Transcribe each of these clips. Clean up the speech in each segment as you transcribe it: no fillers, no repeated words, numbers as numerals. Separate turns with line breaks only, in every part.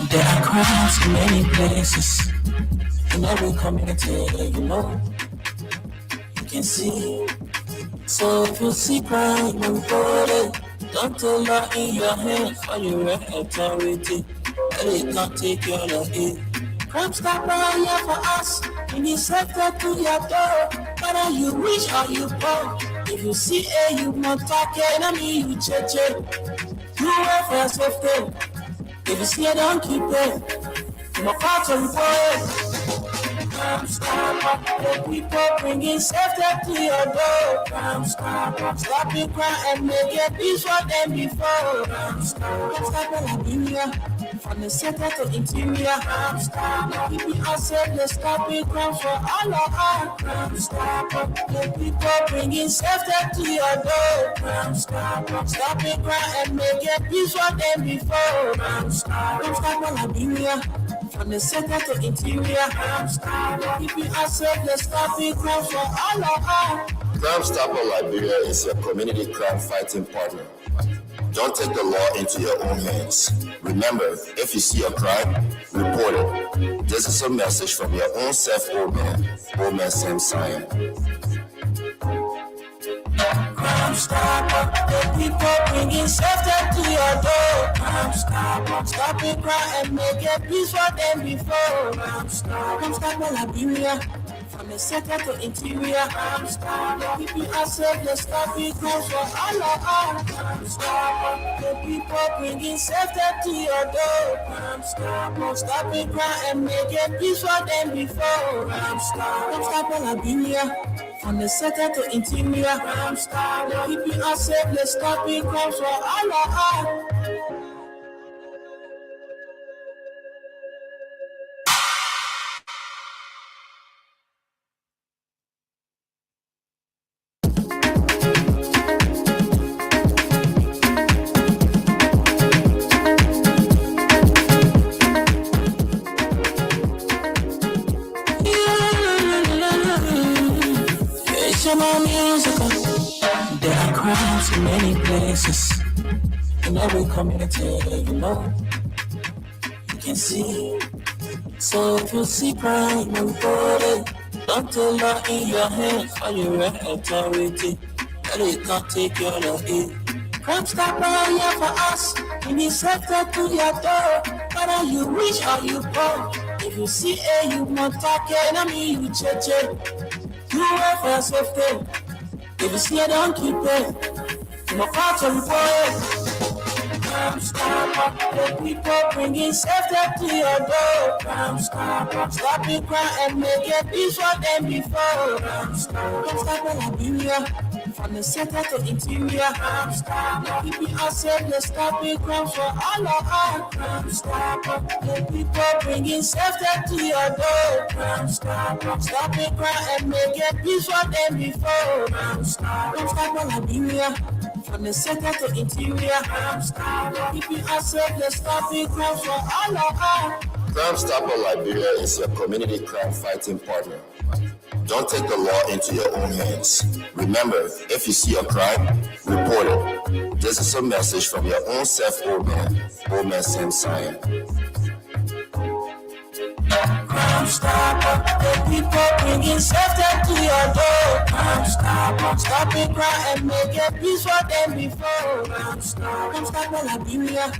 There are crowds in many places, in every community, you can see. So if you see crime and body, don't tell her in your hands for your authority. They can't take your love in. Crime stop right here for us, in the sector to your door. Whether you rich or you poor, if you see you must talk enemy, you check. You are for safety. If you see it, don't keep it. My parts are required. Crime stop, the people bringing safety to your door. Crime stop the crime and make it peace for them before. Crime stop Liberia, from the center to interior. Crime stop, people are safe, let's stop the crime for all of us. Crime stop, the people bringing safety to your door. Crime stop the crime and make it peace for them before. Crime stop Liberia, from the center to interior. People are safe, let's stop the crime for all of us.
Crime Stopper Liberia is your community crime fighting partner. Don't take the law into your own hands. Remember, if you see a crime, report it. This is a message from your own self, Old Man Sam Sion.
Crime Stopper, the people bringing safety to your door. Crime Stopper, stop the crime and make it peace for them before. Crime Stopper Liberia, from the center to interior. Crime Stopper, people are safe, let's stop the crime for all of us. Crime Stopper, the people bringing safety to your door. Crime Stopper, stop the crime and make it peace for them before. Crime Stopper Liberia, from the center to interior. Crime Stopper, people are safe, let's stop the crime for all of us. There are crowds in many places, in every community, you can see. So if you see crime and body, don't tell her in your hands for your authority. But they can't take your love. Crime Stopper here for us. We need safety to your door. Whether you rich or you poor. If you see a you want talk, enemy you cheche. You wait for safety. If you see a don't keep it. No part of the boy. Crime Stopper, the people bringing safety to your door. Crime Stopper, stopping crime and make it peace for them before. Crime Stopper, Liberia, from the center to interior. Crime Stopper, keeping us safe, let's stop it crime for all of us. Crime Stopper, the people bringing safety to your door. Crime Stopper, stopping crime and make it peace for them before. Crime Stopper, Liberia. From the center to interior, keeping us safe, let's stop it crime for all of us.
Crime Stopper Liberia is your community crime fighting partner. Don't take the law into your own hands. Remember, if you see a crime, report it. This is a message from your own self, Old Man Sam Sion.
Crime Stopper, the people bringing safety to your door. Crime Stopper, stopping crime and make it peace for them before. Crime Stopper, Liberia,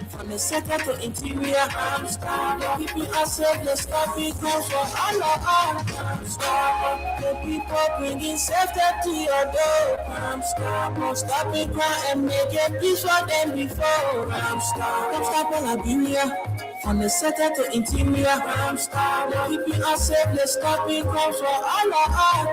from the center to interior. Crime Stopper, keeping us safe, let's stop it crime for all of us. Crime Stopper, the people bringing safety to your door. Crime Stopper, stopping crime and make it peace for them before. Crime Stopper, Liberia. From the center to interior, crime Stopper, keeping us safe, let's stop it crime for all of us.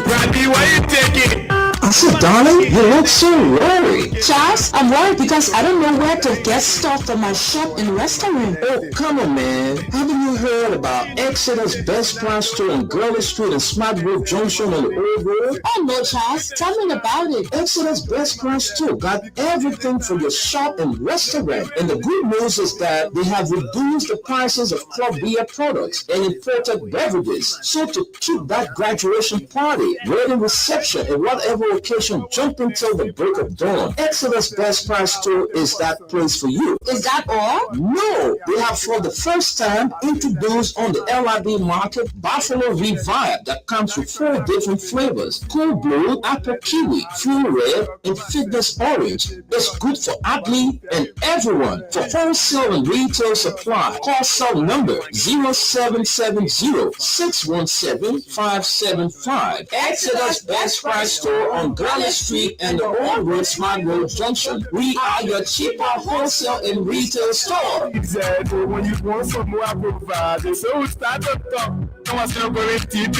Randy, why you taking?
I said, darling, you look so worried.
Charles, I'm worried because I don't know where to get stuff for my shop in restaurant.
Oh, come on, man. Haven't you heard about Exodus Best Price Store on Gurley Street and Smart Grove Junction on the Old Road?
Oh, no, Charles. Tell me about it.
Exodus Best Price Store got everything for your shop and restaurant. And the good news is that they have reduced the prices of club beer products and imported beverages. So to keep that graduation party, wedding reception, and whatever occasion jump until the break of dawn, Exodus Best Price Store is that place for you.
Is that all?
No, they have for the first time introduced on the LIB market Buffalo Revive that comes with 4 different flavors: Cool Blue, Apple Kiwi, Fuel Red, and Fitness Orange. It's good for athlete and everyone. For wholesale and retail supply, call cell number 0770-617-575. Exodus Best Price Store on Gurley Street and the Old Road Smart Road Junction. We are your cheaper wholesale and retail store.
Exactly. When you want some more, I provide. So we start to talk. Come on, say we're team,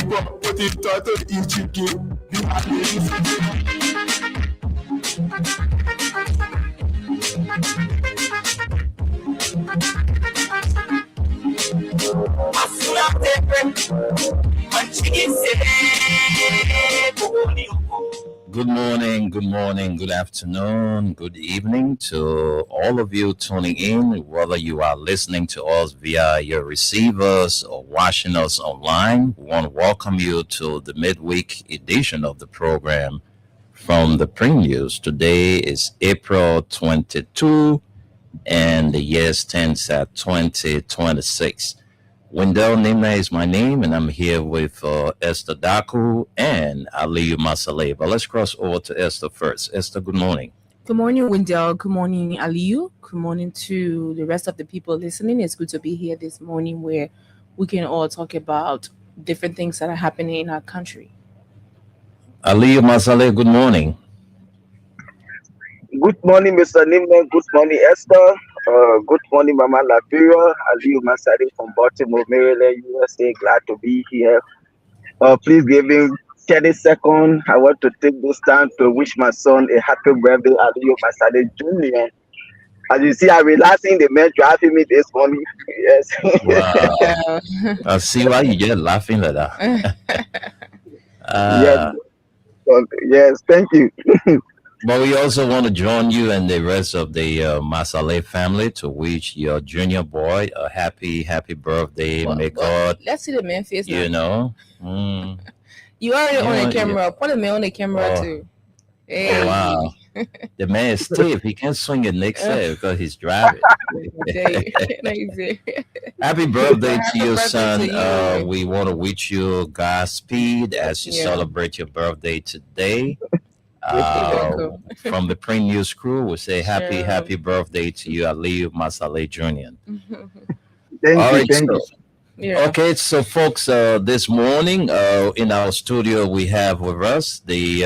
but put it to each game.
Good morning, good afternoon, good evening to all of you tuning in, whether you are listening to us via your receivers or watching us online. We want to welcome you to the midweek edition of the program from the Pre-News. Today is April 22 and the year stands at 2026. Wendell Nimna is my name, and I'm here with Esther Daku and Aliyu Masale. But let's cross over to Esther first. Esther, good morning.
Good morning, Wendell. Good morning, Aliyu. Good morning to the rest of the people listening. It's good to be here this morning where we can all talk about different things that are happening in our country.
Aliyu Masale, good morning.
Good morning, Mr. Nimna. Good morning, Esther. Good morning, Mama Liberia. Aliyu Masari from Baltimore, Maryland, USA. Glad to be here. Please give me 30 seconds. I want to take this time to wish my son a happy birthday, Aliyu Masari Jr. As you see, I'm relaxing. The man driving me this morning. Yes.
Wow. I see why you just laughing at that.
Yes. Yes, thank you.
But we also want to join you and the rest of the Masale family to wish your junior boy a happy birthday. May God,
let's see the man face now.
you know.
You already on the camera. Put the man on the camera too. Hey.
Oh, wow. The man is stiff. He can't swing it next day because he's driving. Happy birthday to your son. We want to wish you Godspeed as you celebrate your birthday today. From the Print News crew, we say happy birthday to you, Aliyu Masale Jr.
Thank you.
Okay, so folks, this morning in our studio we have with us the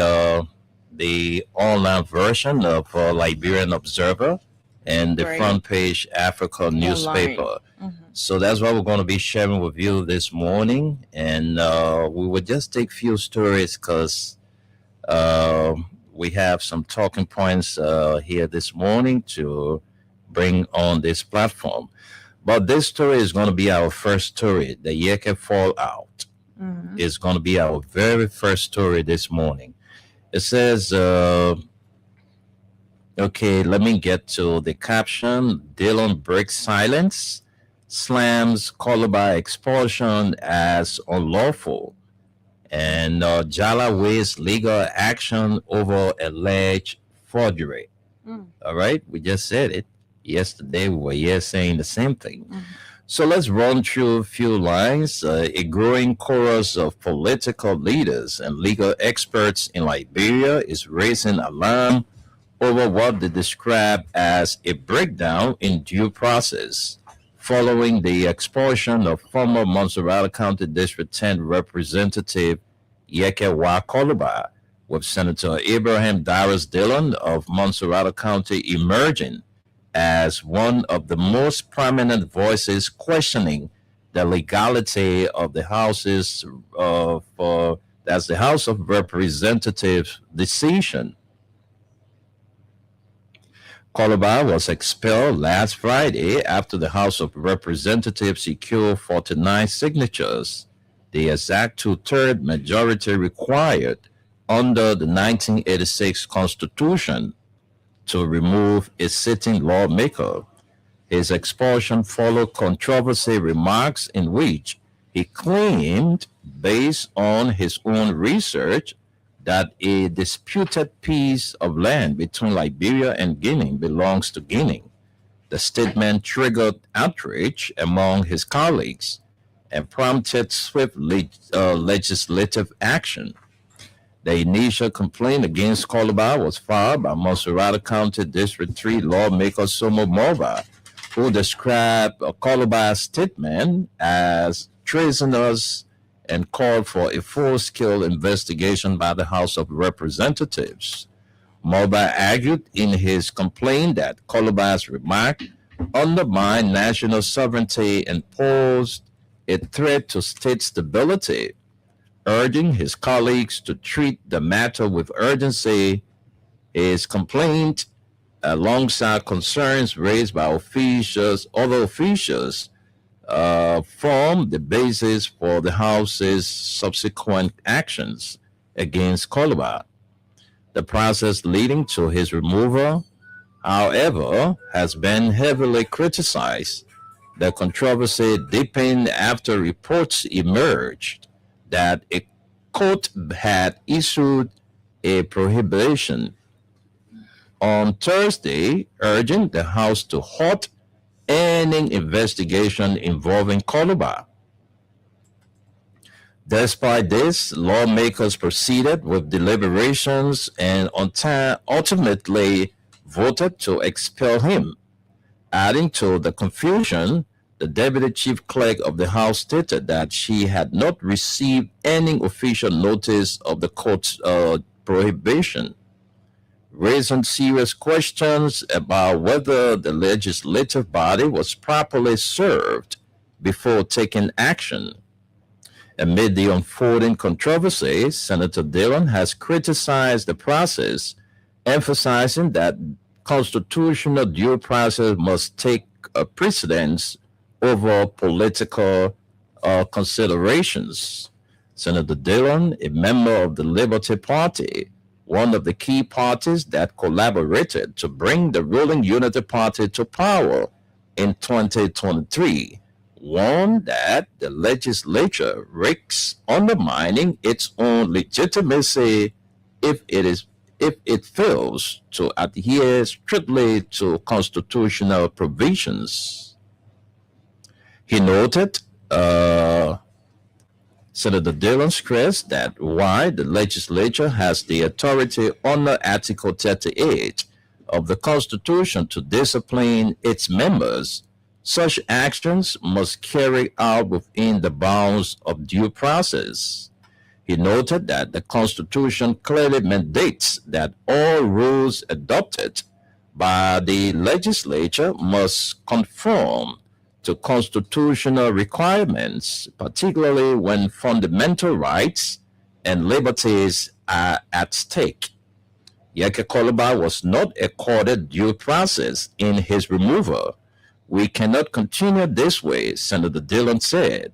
online version of Liberian Observer and the front page Africa newspaper. So that's what we're going to be sharing with you this morning, and we will just take few stories because we have some talking points here this morning to bring on this platform. But this story is going to be our first story. The Yeke fallout is going to be our very first story this morning. It says, okay, let me get to the caption. Dillon breaks silence, slams Calabar expulsion as unlawful, and Jala weighs legal action over alleged forgery. All right, we just said it. Yesterday we were here saying the same thing. So let's run through a few lines. A growing chorus of political leaders and legal experts in Liberia is raising alarm over what they describe as a breakdown in due process following the expulsion of former Montserrat County District 10 Representative Yeke Calabar, with Senator Abraham Darius Dillon of Montserrat County emerging as one of the most prominent voices questioning the legality of the House's as the House of Representatives decision. Calabar was expelled last Friday after the House of Representatives secured 49 signatures, the exact two-thirds majority required under the 1986 Constitution to remove a sitting lawmaker. His expulsion followed controversial remarks in which he claimed, based on his own research, that a disputed piece of land between Liberia and Guinea belongs to Guinea. The statement triggered outrage among his colleagues and prompted swift legislative action. The initial complaint against Calabar was filed by Montserrat County District 3 lawmaker Somo Mova, who described Calabar's statement as treasonous and called for a full-scale investigation by the House of Representatives. Mova argued in his complaint that Calabar's remark undermined national sovereignty and posed a threat to state stability, urging his colleagues to treat the matter with urgency. His complaint, alongside concerns raised by other officials, formed the basis for the House's subsequent actions against Calabar. The process leading to his removal, however, has been heavily criticized. The controversy deepened after reports emerged that a court had issued a prohibition on Thursday, urging the House to halt any investigation involving Calabar. Despite this, lawmakers proceeded with deliberations and ultimately voted to expel him. Adding to the confusion, the deputy chief clerk of the House stated that she had not received any official notice of the court's prohibition, raising serious questions about whether the legislative body was properly served before taking action. Amid the unfolding controversy, Senator Dillon has criticized the process, emphasizing that constitutional due process must take precedence over political considerations. Senator Dillon, a member of the Liberty Party, one of the key parties that collaborated to bring the ruling Unity Party to power in 2023, warned that the legislature risks undermining its own legitimacy if it if it fails to adhere strictly to constitutional provisions. He noted Senator Dillon stressed that while the legislature has the authority under Article 38 of the Constitution to discipline its members, such actions must carry out within the bounds of due process. He noted that the Constitution clearly mandates that all rules adopted by the legislature must conform to constitutional requirements, particularly when fundamental rights and liberties are at stake. Yeke Koluba was not accorded due process in his removal. We cannot continue this way, Senator Dillon said.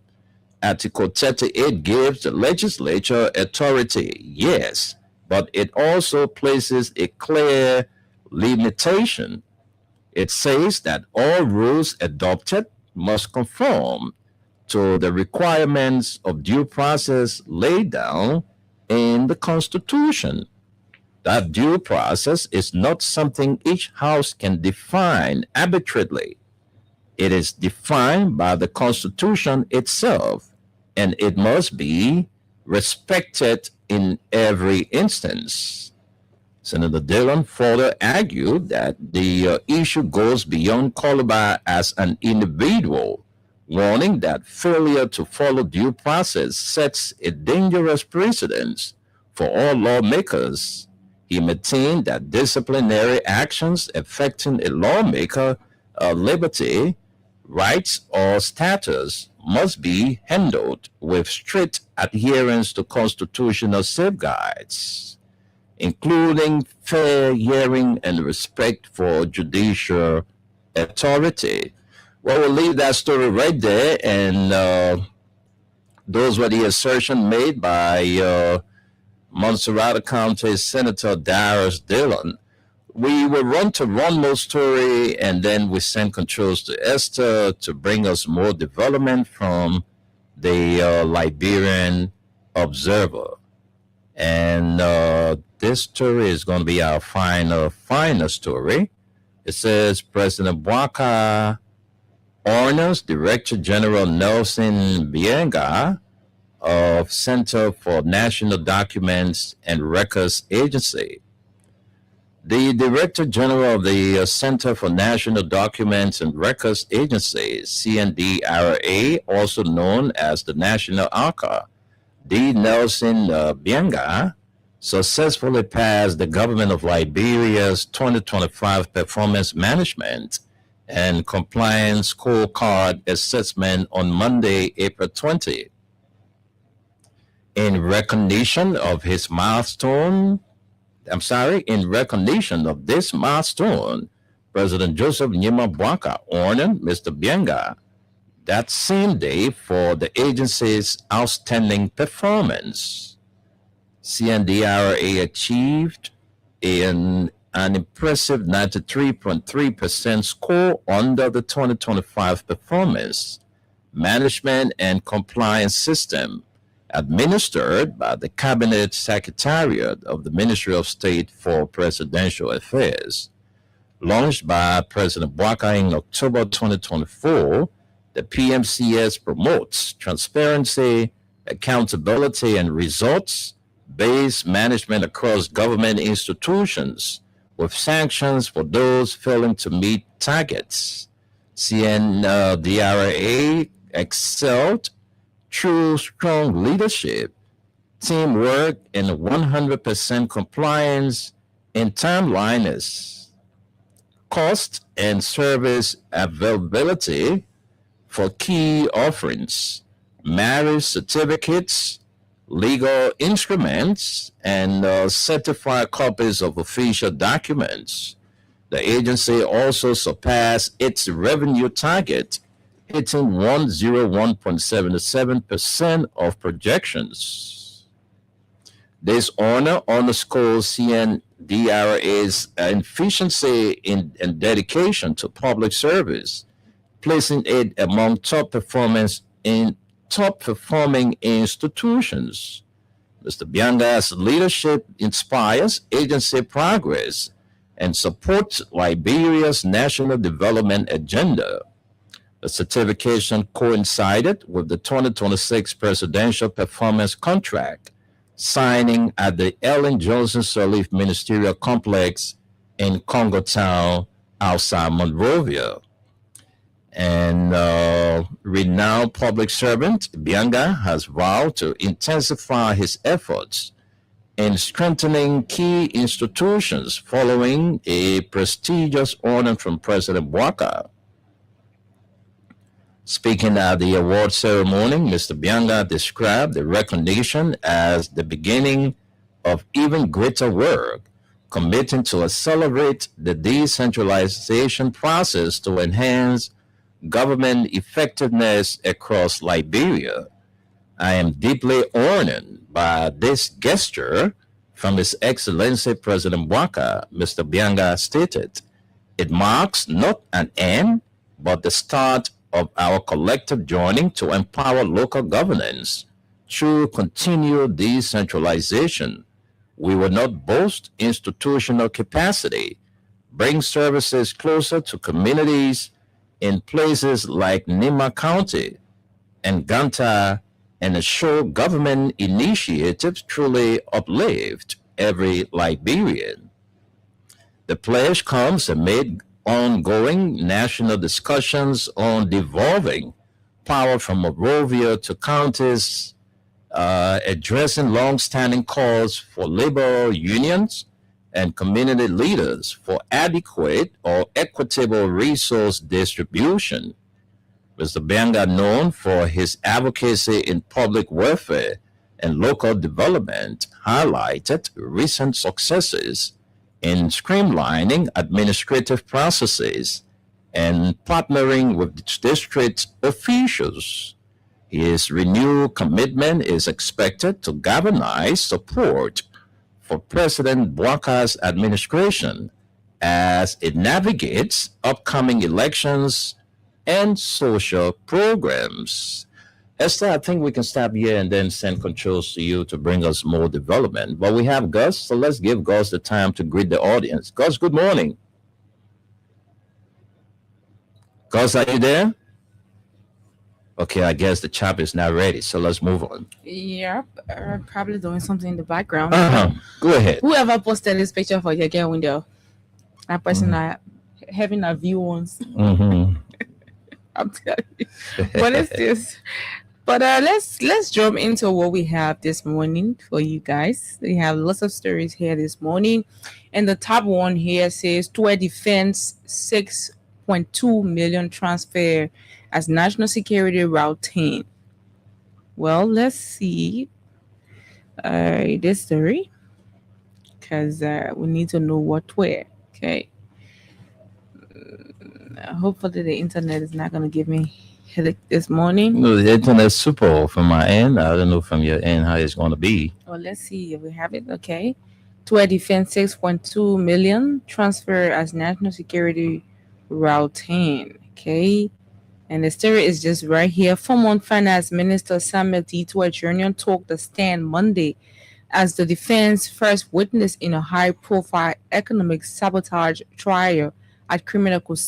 Article 38 gives the legislature authority, yes, but it also places a clear limitation. It says that all rules adopted must conform to the requirements of due process laid down in the Constitution. That due process is not something each house can define arbitrarily. It is defined by the Constitution itself, and it must be respected in every instance. Senator Dillon further argued that the issue goes beyond Koluba as an individual, warning that failure to follow due process sets a dangerous precedent for all lawmakers. He maintained that disciplinary actions affecting a lawmaker liberty, rights, or status must be handled with strict adherence to constitutional safeguards, including fair hearing and respect for judicial authority. Well, we'll leave that story right there, and those were the assertions made by Montserrat County Senator Darius Dillon. We will run to one more story, and then we send controls to Esther to bring us more development from the Liberian Observer. And this story is going to be our final story. It says President Bwaka honors Director General Nelson Bienga of Center for National Documents and Records Agency. The Director General of the Center for National Documents and Records Agency, CNDRA, also known as the National Archive, D. Nelson Bienga, successfully passed the Government of Liberia's 2025 Performance Management and Compliance Scorecard Assessment on Monday, April 20. In recognition of this milestone, President Joseph Nyima Bwaka honored Mr. Bienga that same day for the agency's outstanding performance. CNDRA achieved an impressive 93.3% score under the 2025 Performance Management and Compliance System, administered by the Cabinet Secretariat of the Ministry of State for Presidential Affairs. Launched by President Bwaka in October 2024, the PMCS promotes transparency, accountability, and results-based management across government institutions, with sanctions for those failing to meet targets. CNDRA excelled through strong leadership, teamwork, and 100% compliance in timeliness, cost, and service availability for key offerings, marriage certificates, legal instruments, and certified copies of official documents. The agency also surpassed its revenue target, hitting 101.77% of projections. This honor underscores CNDRA's efficiency and dedication to public service, placing it among top performing institutions. Mr. Bianga's leadership inspires agency progress and supports Liberia's national development agenda. The certification coincided with the 2026 presidential performance contract signing at the Ellen Johnson Sirleaf Ministerial Complex in Congo Town outside Monrovia. And renowned public servant Bianga has vowed to intensify his efforts in strengthening key institutions following a prestigious honor from President Bouaka. Speaking at the award ceremony, Mr. Bianga described the recognition as the beginning of even greater work, committing to accelerate the decentralization process to enhance government effectiveness across Liberia. I am deeply honored by this gesture from His Excellency President Bouaka, Mr. Bianga stated. It marks not an end, but the start of our collective journey to empower local governance through continued decentralization. We will not boast institutional capacity, bring services closer to communities in places like Nima County and Ganta, and ensure government initiatives truly uplift every Liberian. The pledge comes amid ongoing national discussions on devolving power from Monrovia to counties, addressing long-standing calls for labor unions and community leaders for adequate or equitable resource distribution. Mr. Bianga, known for his advocacy in public welfare and local development, highlighted recent successes in streamlining administrative processes and partnering with district officials. His renewed commitment is expected to galvanize support for President Bouaka's administration as it navigates upcoming elections and social programs. Esther, I think we can stop here and then send controls to you to bring us more development. But we have Gus, so let's give Gus the time to greet the audience. Gus, good morning. Gus, are you there? Okay, I guess the chap is not ready, so let's move on.
Yep, probably doing something in the background.
Go ahead.
Whoever posted this picture for your girl window, that person having a view once. I'm telling you. What is this? But let's jump into what we have this morning for you guys. We have lots of stories here this morning, and the top one here says Tour Defense 6.2 million transfer as national security routine. Well, let's see this story because we need to know what where. Okay. Hopefully the internet is not going to give me headache this morning.
No, the internet's super from my end. I don't know from your end how it's going to be.
Well, let's see if we have it. Okay. Tour Defense 6.2 million transfer as national security routine. Okay. And the story is just right here. Former Finance Minister Samuel Detour Jr. took the stand Monday as the defense first witness in a high-profile economic sabotage trial at Criminal Court,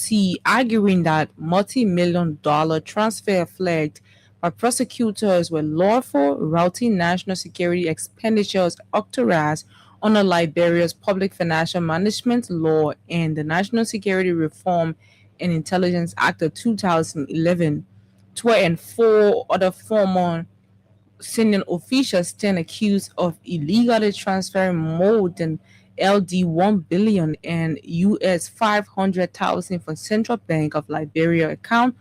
arguing that multi-million-dollar transfer flagged by prosecutors were lawful, routine national security expenditures authorized under Liberia's public financial management law and the National Security Reform and Intelligence Act of 2011. 12 and 4 other former senior officials stand accused of illegally transferring more than LD 1 billion and US 500,000 from Central Bank of Liberia account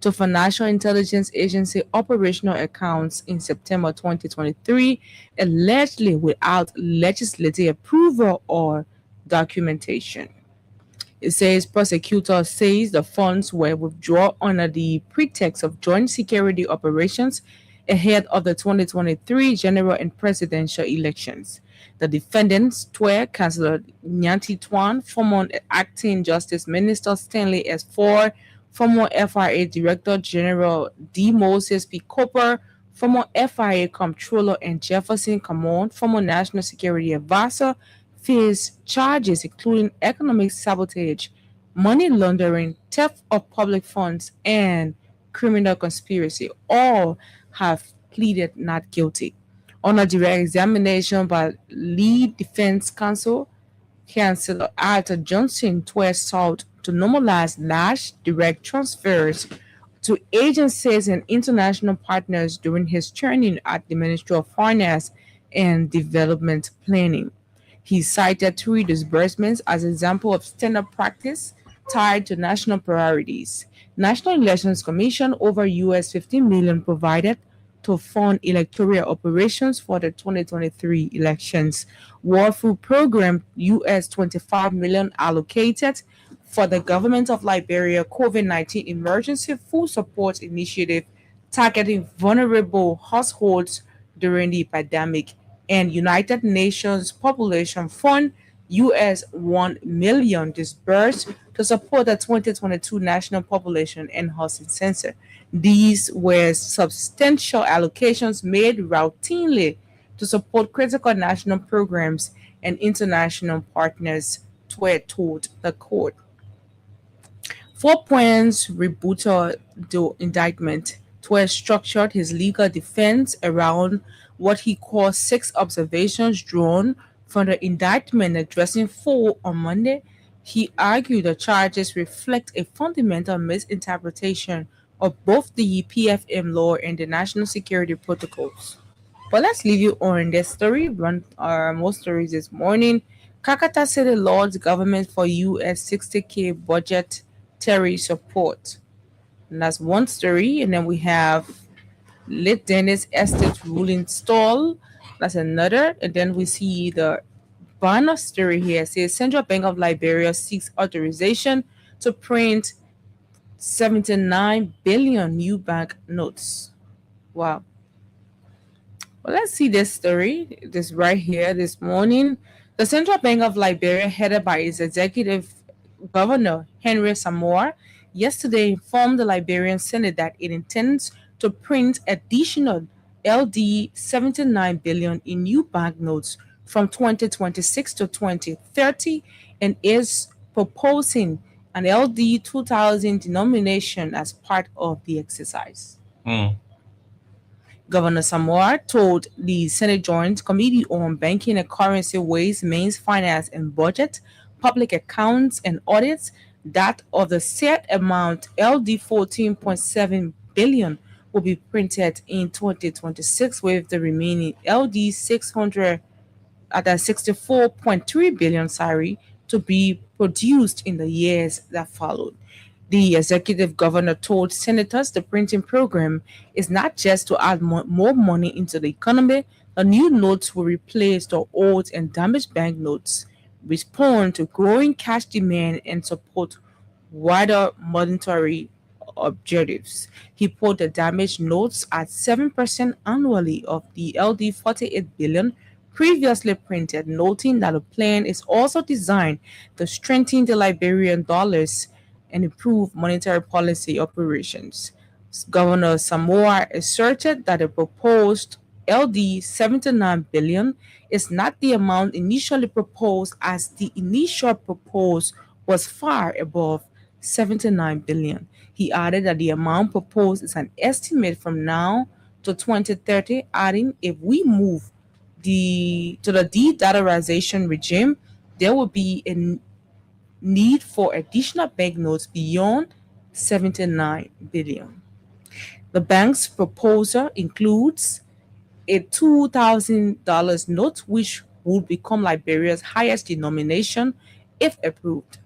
to Financial Intelligence Agency operational accounts in September 2023, allegedly without legislative approval or documentation. It says prosecutor says the funds were withdrawn under the pretext of joint security operations ahead of the 2023 general and presidential elections. The defendants were Councillor Nyanti Twan, former acting Justice Minister Stanley S. Ford, former FRA Director General D. Moses P. Cooper, former FIA comptroller, and Jefferson Camon, former national security advisor, face charges including economic sabotage, money laundering, theft of public funds, and criminal conspiracy. All have pleaded not guilty. On a direct examination by lead defense counsel, Chancellor Arthur Johnson twice sought to normalize large direct transfers to agencies and international partners during his training at the Ministry of Finance and Development Planning. He cited three disbursements as example of standard practice tied to national priorities. National Elections Commission over US 15 million provided to fund electoral operations for the 2023 elections. World Food Program US 25 million allocated for the government of Liberia COVID-19 emergency food support initiative targeting vulnerable households during the pandemic, and United Nations Population Fund US 1 million disbursed to support the 2022 National Population and Housing Census. These were substantial allocations made routinely to support critical national programs and international partners, Twe told the court. 4 points rebutted the indictment. Twe structured his legal defense around what he called 6 observations drawn from the indictment, addressing 4 on Monday. He argued the charges reflect a fundamental misinterpretation of both the PFM law and the national security protocols. But let's leave you on this story. Run more stories this morning. Kakata City Lords government for US 60K budgetary support. And that's one story. And then we have Lit Dennis Estate ruling stall. That's another. And then we see the banner story here. It says Central Bank of Liberia seeks authorization to print 79 billion new bank notes. Wow. Well, let's see this story. This right here this morning. The Central Bank of Liberia, headed by its executive governor, Henry Samoa, yesterday informed the Liberian Senate that it intends to print additional LD 79 billion in new banknotes from 2026 to 2030 and is proposing an LD 2000 denomination as part of the exercise. Governor Samoa told the Senate Joint Committee on Banking and Currency, Ways, Means, Finance and Budget, Public Accounts and Audits that of the said amount, LD 14.7 billion will be printed in 2026, with the remaining LD 600 at 64.3 billion to be produced in the years that followed. The executive governor told senators the printing program is not just to add more money into the economy. The new notes will replace the old and damaged banknotes, respond to growing cash demand, and support wider monetary objectives. He put the damaged notes at 7% annually of the LD 48 billion previously printed, noting that the plan is also designed to strengthen the Liberian dollars and improve monetary policy operations. Governor Samoa asserted that the proposed LD 79 billion is not the amount initially proposed, as the initial proposed was far above 79 billion. He added that the amount proposed is an estimate from now to 2030, adding if we move to the de-dollarization regime, there will be a need for additional banknotes beyond 79 billion. The bank's proposal includes a $2,000 note, which would become Liberia's highest denomination if approved.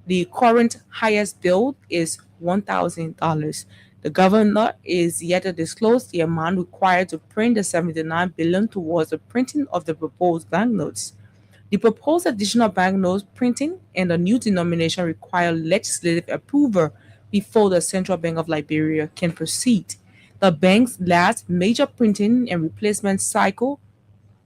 The current highest bill is $1,000. The governor is yet to disclose the amount required to print the 79 billion towards the printing of the proposed banknotes. The proposed additional banknotes printing and the new denomination require legislative approval before the Central Bank of Liberia can proceed. The bank's last major printing and replacement cycle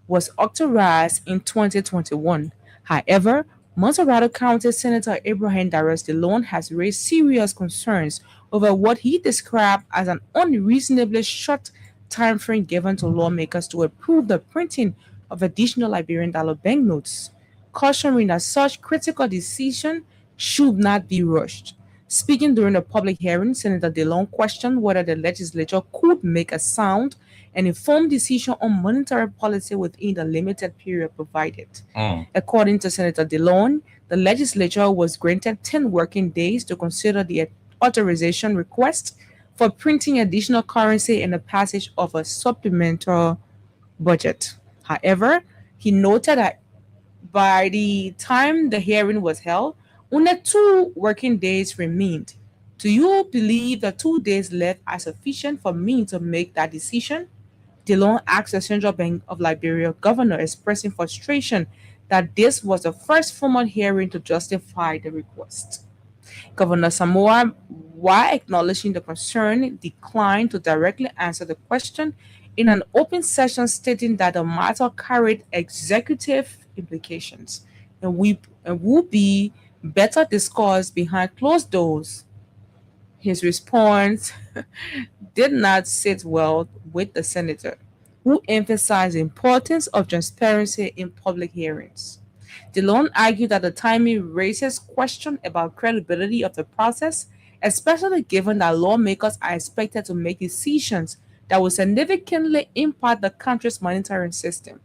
was authorized in 2021. However, Monterrey County Senator Abraham Darius DeLone has raised serious concerns over what he described as an unreasonably short time frame given to lawmakers to approve the printing of additional Liberian dollar banknotes, cautioning that such critical decision should not be rushed. Speaking during a public hearing, Senator DeLong questioned whether the legislature could make a sound and informed decision on monetary policy within the limited period provided. According to Senator DeLong, the legislature was granted 10 working days to consider the authorization request for printing additional currency and the passage of a supplemental budget. However, he noted that by the time the hearing was held, only 2 working days remained. Do you believe the 2 days left are sufficient for me to make that decision? DeLong asked the Central Bank of Liberia governor, expressing frustration that this was the first formal hearing to justify the request. Governor Samoa, while acknowledging the concern, declined to directly answer the question in an open session, stating that the matter carried executive implications and would be better discussed behind closed doors. His response did not sit well with the senator, who emphasized the importance of transparency in public hearings. DeLong argued that the timing raises questions about credibility of the process, especially given that lawmakers are expected to make decisions that will significantly impact the country's monetary system.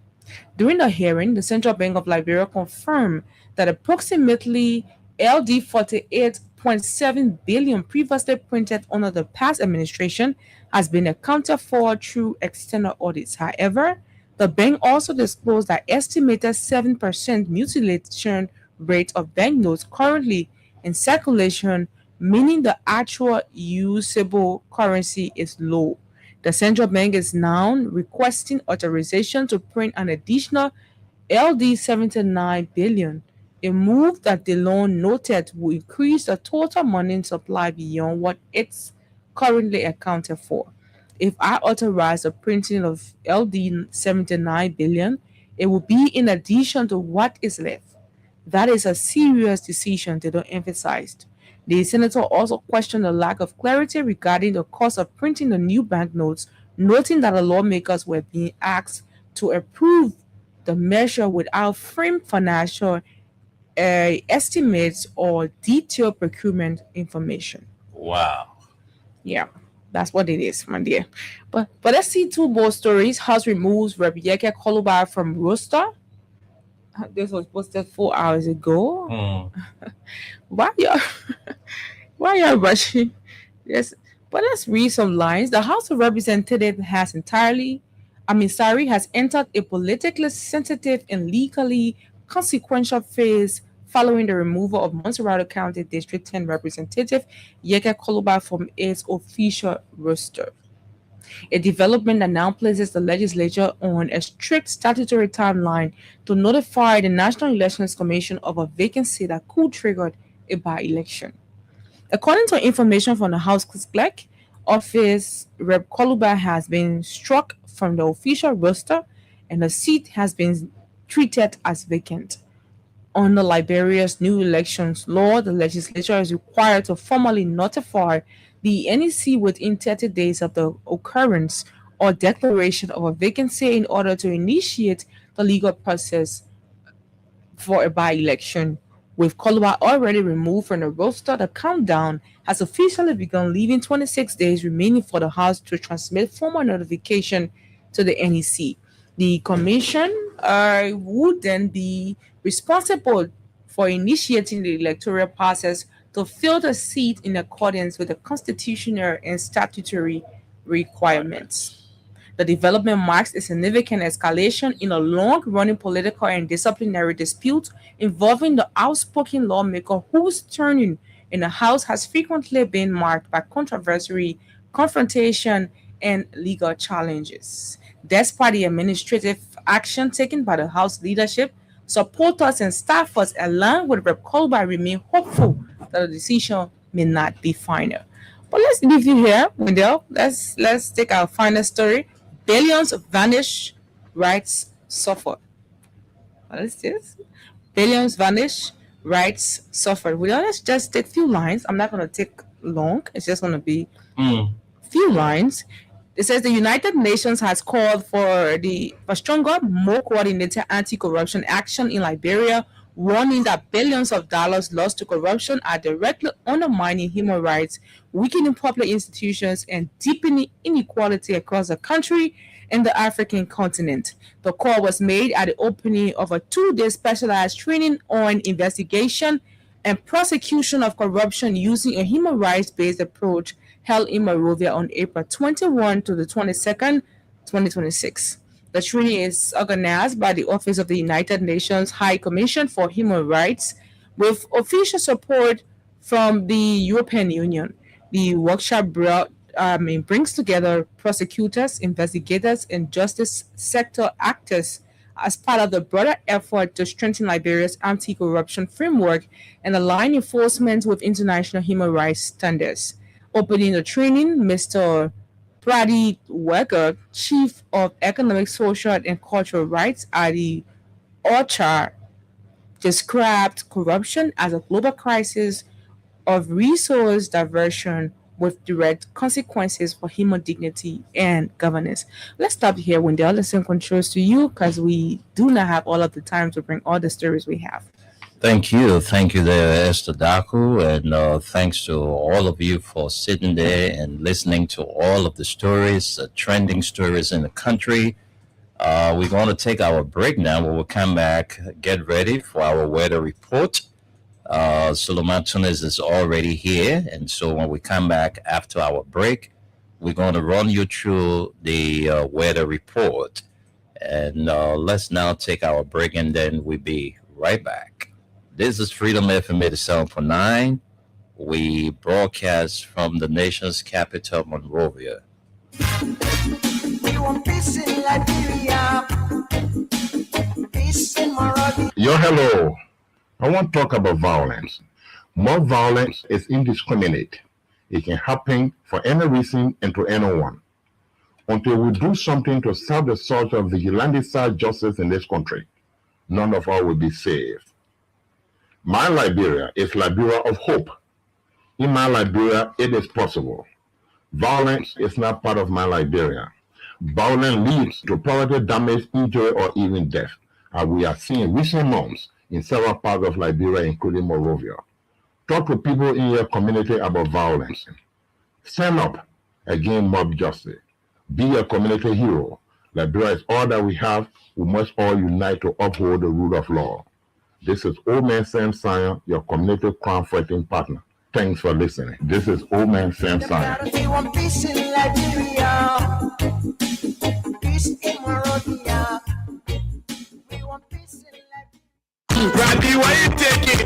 During the hearing, the Central Bank of Liberia confirmed that approximately LD 48.7 billion previously printed under the past administration has been accounted for through external audits. However, the bank also disclosed that estimated 7% mutilation rate of banknotes currently in circulation, meaning the actual usable currency is low. The central bank is now requesting authorization to print an additional LD 79 billion, a move that DeLong noted will increase the total money supply beyond what it's currently accounted for. If I authorize the printing of LD 79 billion, it will be in addition to what is left. That is a serious decision, they don't emphasize. The senator also questioned the lack of clarity regarding the cost of printing the new banknotes, noting that the lawmakers were being asked to approve the measure without firm financial estimates or detailed procurement information.
Wow.
Yeah, that's what it is, my dear. But let's see 2 more stories. House removes Rep. Yeke Koluba from roster. This was posted 4 hours ago. Why y'all rushing? Yes, but let's read some lines. The House of Representatives has has entered a politically sensitive and legally consequential phase following the removal of Montserrat County District 10 Representative Yeke Koluba from its official roster. A development that now places the legislature on a strict statutory timeline to notify the National Elections Commission of a vacancy that could trigger a by-election. According to information from the House Clerk office, Rep. Koluba has been struck from the official roster and the seat has been treated as vacant. Under Liberia's new elections law, the legislature is required to formally notify the NEC within 30 days of the occurrence or declaration of a vacancy in order to initiate the legal process for a by-election. With Koluba already removed from the roster, the countdown has officially begun, leaving 26 days remaining for the House to transmit formal notification to the NEC. The commission would then be responsible for initiating the electoral process to fill the seat in accordance with the constitutional and statutory requirements. The development marks a significant escalation in a long-running political and disciplinary dispute involving the outspoken lawmaker whose turning in the House has frequently been marked by controversy, confrontation, and legal challenges. Despite the administrative action taken by the House leadership, supporters and staffers along with Rep. Koluba remain hopeful that the decision may not be final. But let's leave you here, Wendell. Let's take our final story. Billions vanish, rights suffer. What is this? Billions vanish, rights suffer. Let's just take a few lines. I'm not going to take long. It's just going to be few lines. It says the United Nations has called for stronger, more coordinated anti-corruption action in Liberia, warning that billions of dollars lost to corruption are directly undermining human rights, weakening public institutions, and deepening inequality across the country and the African continent. The call was made at the opening of a 2-day specialized training on investigation and prosecution of corruption using a human rights-based approach held in Monrovia on April 21 to the 22nd, 2026. The training is organized by the Office of the United Nations High Commission for Human Rights with official support from the European Union. The workshop brings together prosecutors, investigators, and justice sector actors as part of the broader effort to strengthen Liberia's anti-corruption framework and align enforcement with international human rights standards. Opening the training, Mr. Brady Weger, Chief of Economic, Social, and Cultural Rights at the OCHA, described corruption as a global crisis of resource diversion with direct consequences for human dignity and governance. Let's stop here when the listen controls to you because we do not have all of the time to bring all the stories we have.
Thank you there, Esther Daku, and thanks to all of you for sitting there and listening to all of the stories, trending stories in the country. We're going to take our break now. When we come back, get ready for our weather report. Suleiman Tunis is already here, and so when we come back after our break, we're going to run you through the weather report. And let's now take our break, and then we'll be right back. This is Freedom FM 87.9. We broadcast from the nation's capital, Monrovia.
We want peace in Liberia, peace in Monrovia.
Yo, hello. I want to talk about violence. More violence is indiscriminate. It can happen for any reason and to anyone. Until we do something to stop the sort of vigilante-style justice in this country, none of us will be saved. My Liberia is Liberia of hope. In my Liberia, it is possible. Violence is not part of my Liberia. Violence leads to property damage, injury, or even death, as we are seeing recent months in several parts of Liberia, including Monrovia. Talk to people in your community about violence. Stand up against mob justice. Be a community hero. Liberia is all that we have. We must all unite to uphold the rule of law. This is Old Man Sam Sion, your community crime fighting partner. Thanks for listening. This is Old Man Sam Sion.
We want peace in Liberia, peace in Monrovia. We want peace in Liberia.
Brady, why you take it?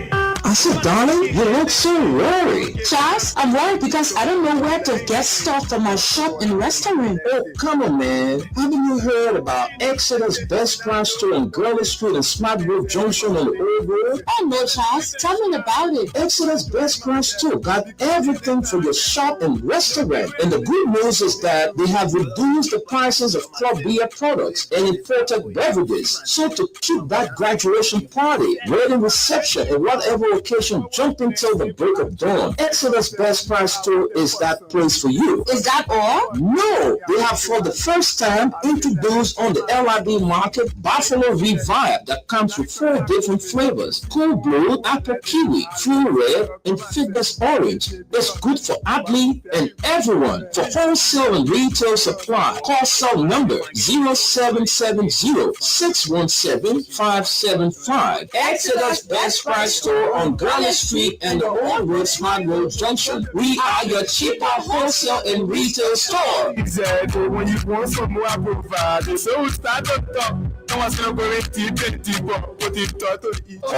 I said, darling, you look so worried.
Charles, I'm worried because I don't know where to get stuff for my shop and restaurant.
Oh, come on, man. Haven't you heard about Exodus Best Price Store on Gurley Street and Smart Grove Junction on the Old Road?
Oh, no, Charles. Tell me about it.
Exodus Best Price Store got everything for your shop and restaurant. And the good news is that they have reduced the prices of club beer products and imported beverages. So to keep that graduation party, wedding reception, and whatever occasion jumping till the break of dawn, Exodus Best Price Store is that place for you.
Is that all?
No, they have for the first time introduced on the LIB market Buffalo Revive that comes with 4 different flavors: Cool Blue, Apple Kiwi, Full Red, and Fitness Orange. It's good for athlete and everyone. For wholesale and retail supply, call cell number 0770-617-575. Exodus Best Price Store on Gurley Street and the Old Road Smart Road Junction. We are your cheaper wholesale and retail store.
Exactly. When you want some more provide, so start to talk.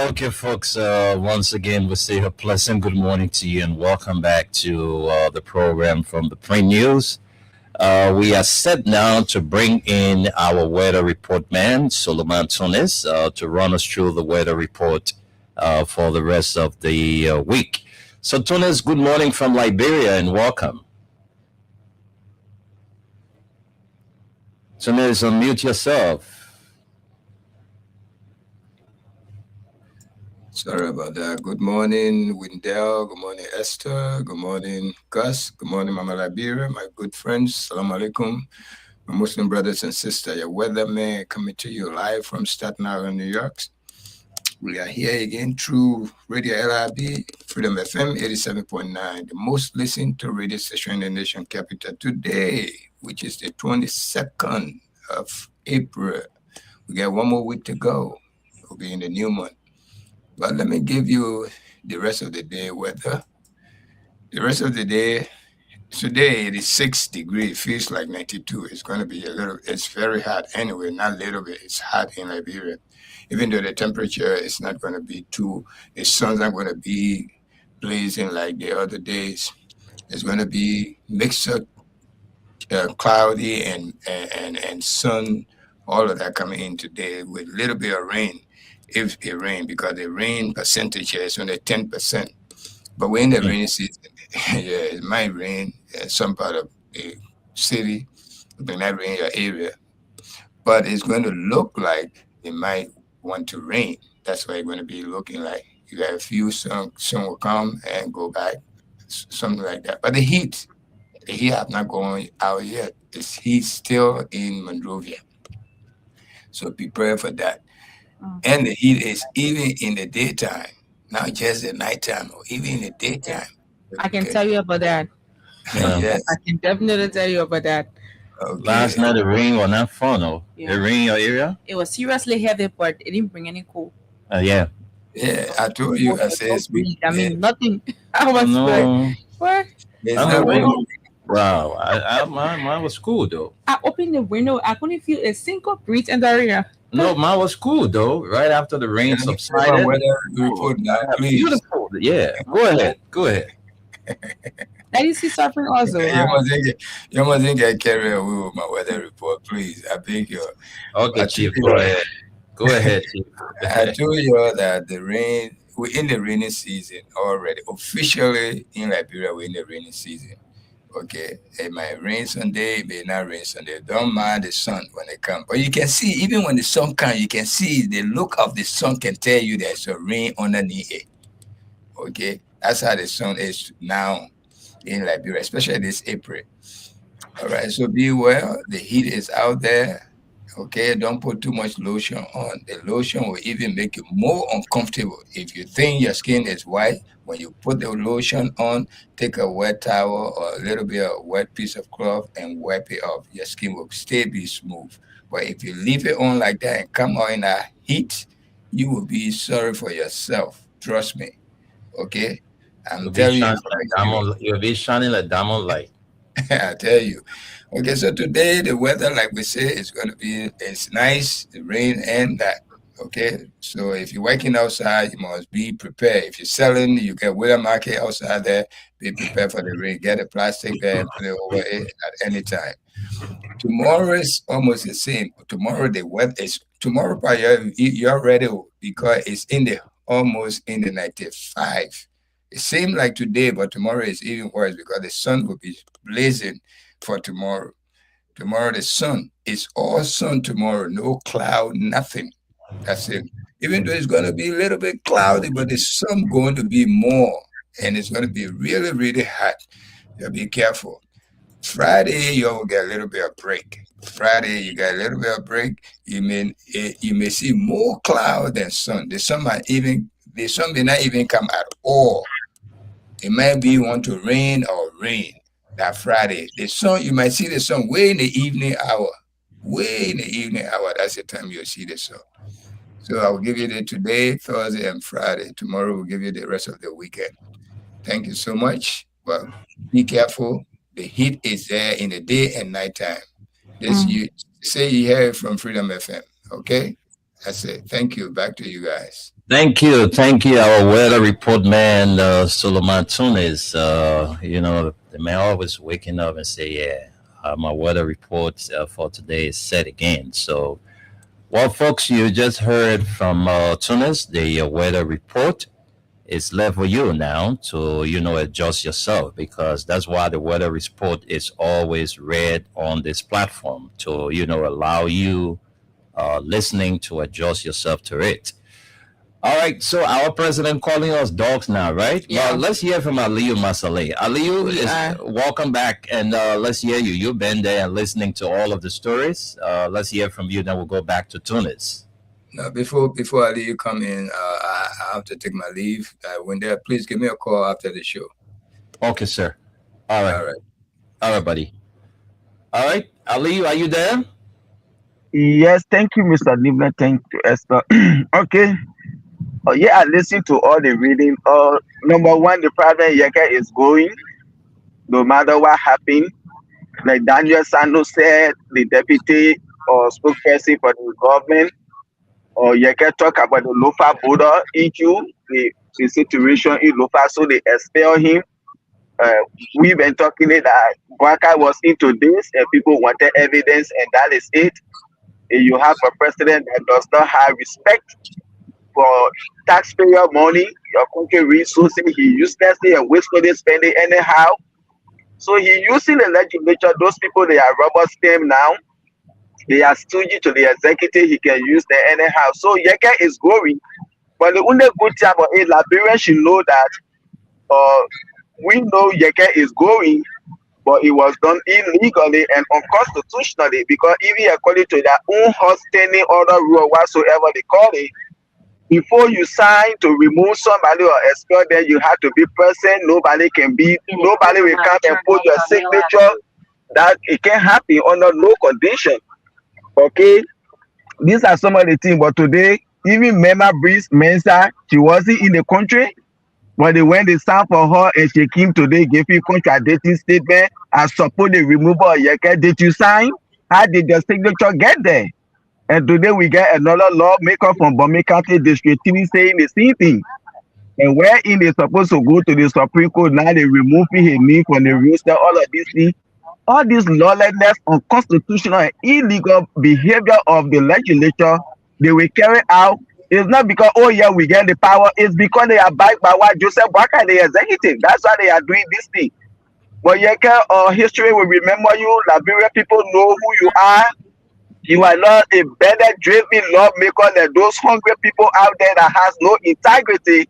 Okay, folks, once again, we say a pleasant good morning to you and welcome back to the program from the Print News. We are set now to bring in our weather report man, Suleiman Tunis, to run us through the weather report for the rest of the week. So, Tunis, good morning from Liberia and welcome. Tunis, unmute yourself.
Sorry about that. Good morning, Windell. Good morning, Esther. Good morning, Gus. Good morning, Mama Liberia, my good friends. Salam alaikum. My Muslim brothers and sisters, your weatherman coming to you live from Staten Island, New York. We are here again through Radio LRB, Freedom FM 87.9, the most listened to radio station in the nation capital today, which is the 22nd of April. We got one more week to go. We'll be in the new month. But let me give you the rest of the day weather. The rest of the day, today it is 6 degrees, feels like 92. It's going to be it's very hot anyway, not a little bit. It's hot in Liberia. Even though the temperature is not going to be the sun's not going to be blazing like the other days. It's going to be mixed up cloudy and sun, all of that coming in today with a little bit of rain, if it rain, because the rain percentage is only 10%. But we're in the rainy season. Yeah, it might rain in some part of the city. It may not rain in your area. But it's going to look like it might want to rain. That's what it's going to be looking like. You got a few sun will come and go back, something like that. But the heat have not gone out yet. He's still in Monrovia. So prepare for that. And the heat is even in the daytime, not just the nighttime, or even in the daytime.
I can tell you about that.
Yes.
I can definitely tell you about that.
Okay.
Last night the rain was not fun, no?
Yeah.
It rained in your area?
It was seriously heavy, but it didn't bring any cold.
Yeah.
Yeah, I told you, I said,
I mean, nothing. I was like, what?
It's not raining.
Wow, mine was cool though.
I opened the window. I couldn't feel a single breeze in the area.
No, mine was cool though. Right after the rain subsided.
Weather report now, please.
Beautiful. Yeah. Go ahead.
That is his suffering also.
You mustn't get carried away with my weather report, please. I beg you.
Okay, Chief, go ahead. Go ahead, Chief.
I told you that we're in the rainy season already. Officially in Liberia, we're in the rainy season. Okay, it might rain Sunday, it may not rain Sunday. Don't mind the sun when it comes. But you can see, even when the sun comes, you can see the look of the sun can tell you there's a rain underneath it. Okay, that's how the sun is now in Liberia, especially this April. All right, so be well. The heat is out there. Okay, don't put too much lotion on. The lotion will even make you more uncomfortable. If you think your skin is white, when you put the lotion on, take a wet towel or a little bit of wet piece of cloth and wipe it off. Your skin will still be smooth. But if you leave it on like that and come out in that heat, you will be sorry for yourself. Trust me. Okay? I'm telling you.
You'll be shining like diamond light.
I tell you. Okay, so today the weather, like we say, is going to be, it's nice, the rain and that. Okay, so if you're working outside, you must be prepared. If you're selling, you get weather market outside there, be prepared for the rain. Get a plastic bag and put it over it at any time. Tomorrow is almost the same. Tomorrow the weather is, tomorrow you're ready because it's almost in the 95. It seems like today, but tomorrow is even worse because the sun will be blazing for tomorrow. Tomorrow the sun is all sun tomorrow, no cloud, nothing. That's it. Even though it's going to be a little bit cloudy, but the sun going to be more, and it's going to be really, really hot. You be careful. Friday, you will get a little bit of break. Friday, you got a little bit of break. You may see more cloud than sun. The sun may not even come at all. It might be want to rain or rain that Friday. The sun, you might see the sun way in the evening hour. Way in the evening hour. That's the time you'll see the sun. So I will give you the today, Thursday, and Friday. Tomorrow we'll give you the rest of the weekend. Thank you so much. Well, be careful. The heat is there in the day and nighttime. This you say you hear it from Freedom FM. Okay? That's it. Thank you. Back to you guys.
Thank you. Our weather report man, Solomon Tunis. The man always waking up and say, yeah, my weather report for today is set again. So, well, folks, you just heard from Tunis, the weather report. It's left for you now to, adjust yourself, because that's why the weather report is always read on this platform to, allow you listening to adjust yourself to it. All right, so our president calling us dogs now, right?
Yeah.
Well, let's hear from Aliyu Masale. Aliyu, welcome back, and let's hear you. You've been there and listening to all of the stories. Let's hear from you, then we'll go back to Tunis.
Now, before Aliyu come in, I have to take my leave. When there, please give me a call after the show.
Okay, sir. All right, buddy. All right, Aliyu, are you there?
Yes, thank you, Mr. Nibna. Thank you, Esther. Okay. Yeah, I listened to all the reading. Number one, the President Yeke is going, no matter what happened. Like Daniel Sando said, the deputy or spokesperson for the government, or Yeke talk about the Lofa border issue, the situation in Lofa, so they expel him. We've been talking that Bwaka was into this and people wanted evidence, and that is it. You have a president that does not have respect for taxpayer money, your country resources. He uselessly and wastefully spending anyhow. So he using the legislature. Those people, they are rubber stamp now. They are stoogy to the executive. He can use them anyhow. So Yeke is going. But the only good thing about it, Liberians should know that we know Yeke is going, but it was done illegally and unconstitutionally, because even according to their own hostaining order rule, whatsoever they call it, before you sign to remove somebody or expel them, you have to be present. Nobody will come and put your signature. That it can happen under no condition. Okay, these are some of the things. But today, even Mema Breeze Mensa, she wasn't in the country. But when they signed for her and she came today, gave you contradicting statement and support the removal of Yeke. Did you sign? How did the signature get there? And today we get another lawmaker from Bomi County District 3 saying the same thing. And wherein they're supposed to go to the Supreme Court, now they remove his name from the roster, all of these things. All this lawlessness, unconstitutional and illegal behavior of the legislature, they will carry out. It's not because, oh yeah, we get the power. It's because they are backed by what Joseph Bwaka, the executive. That's why they are doing this thing. But Yeke, history will remember you. Liberia people know who you are. You are not a better driven lawmaker than those hungry people out there that has no integrity,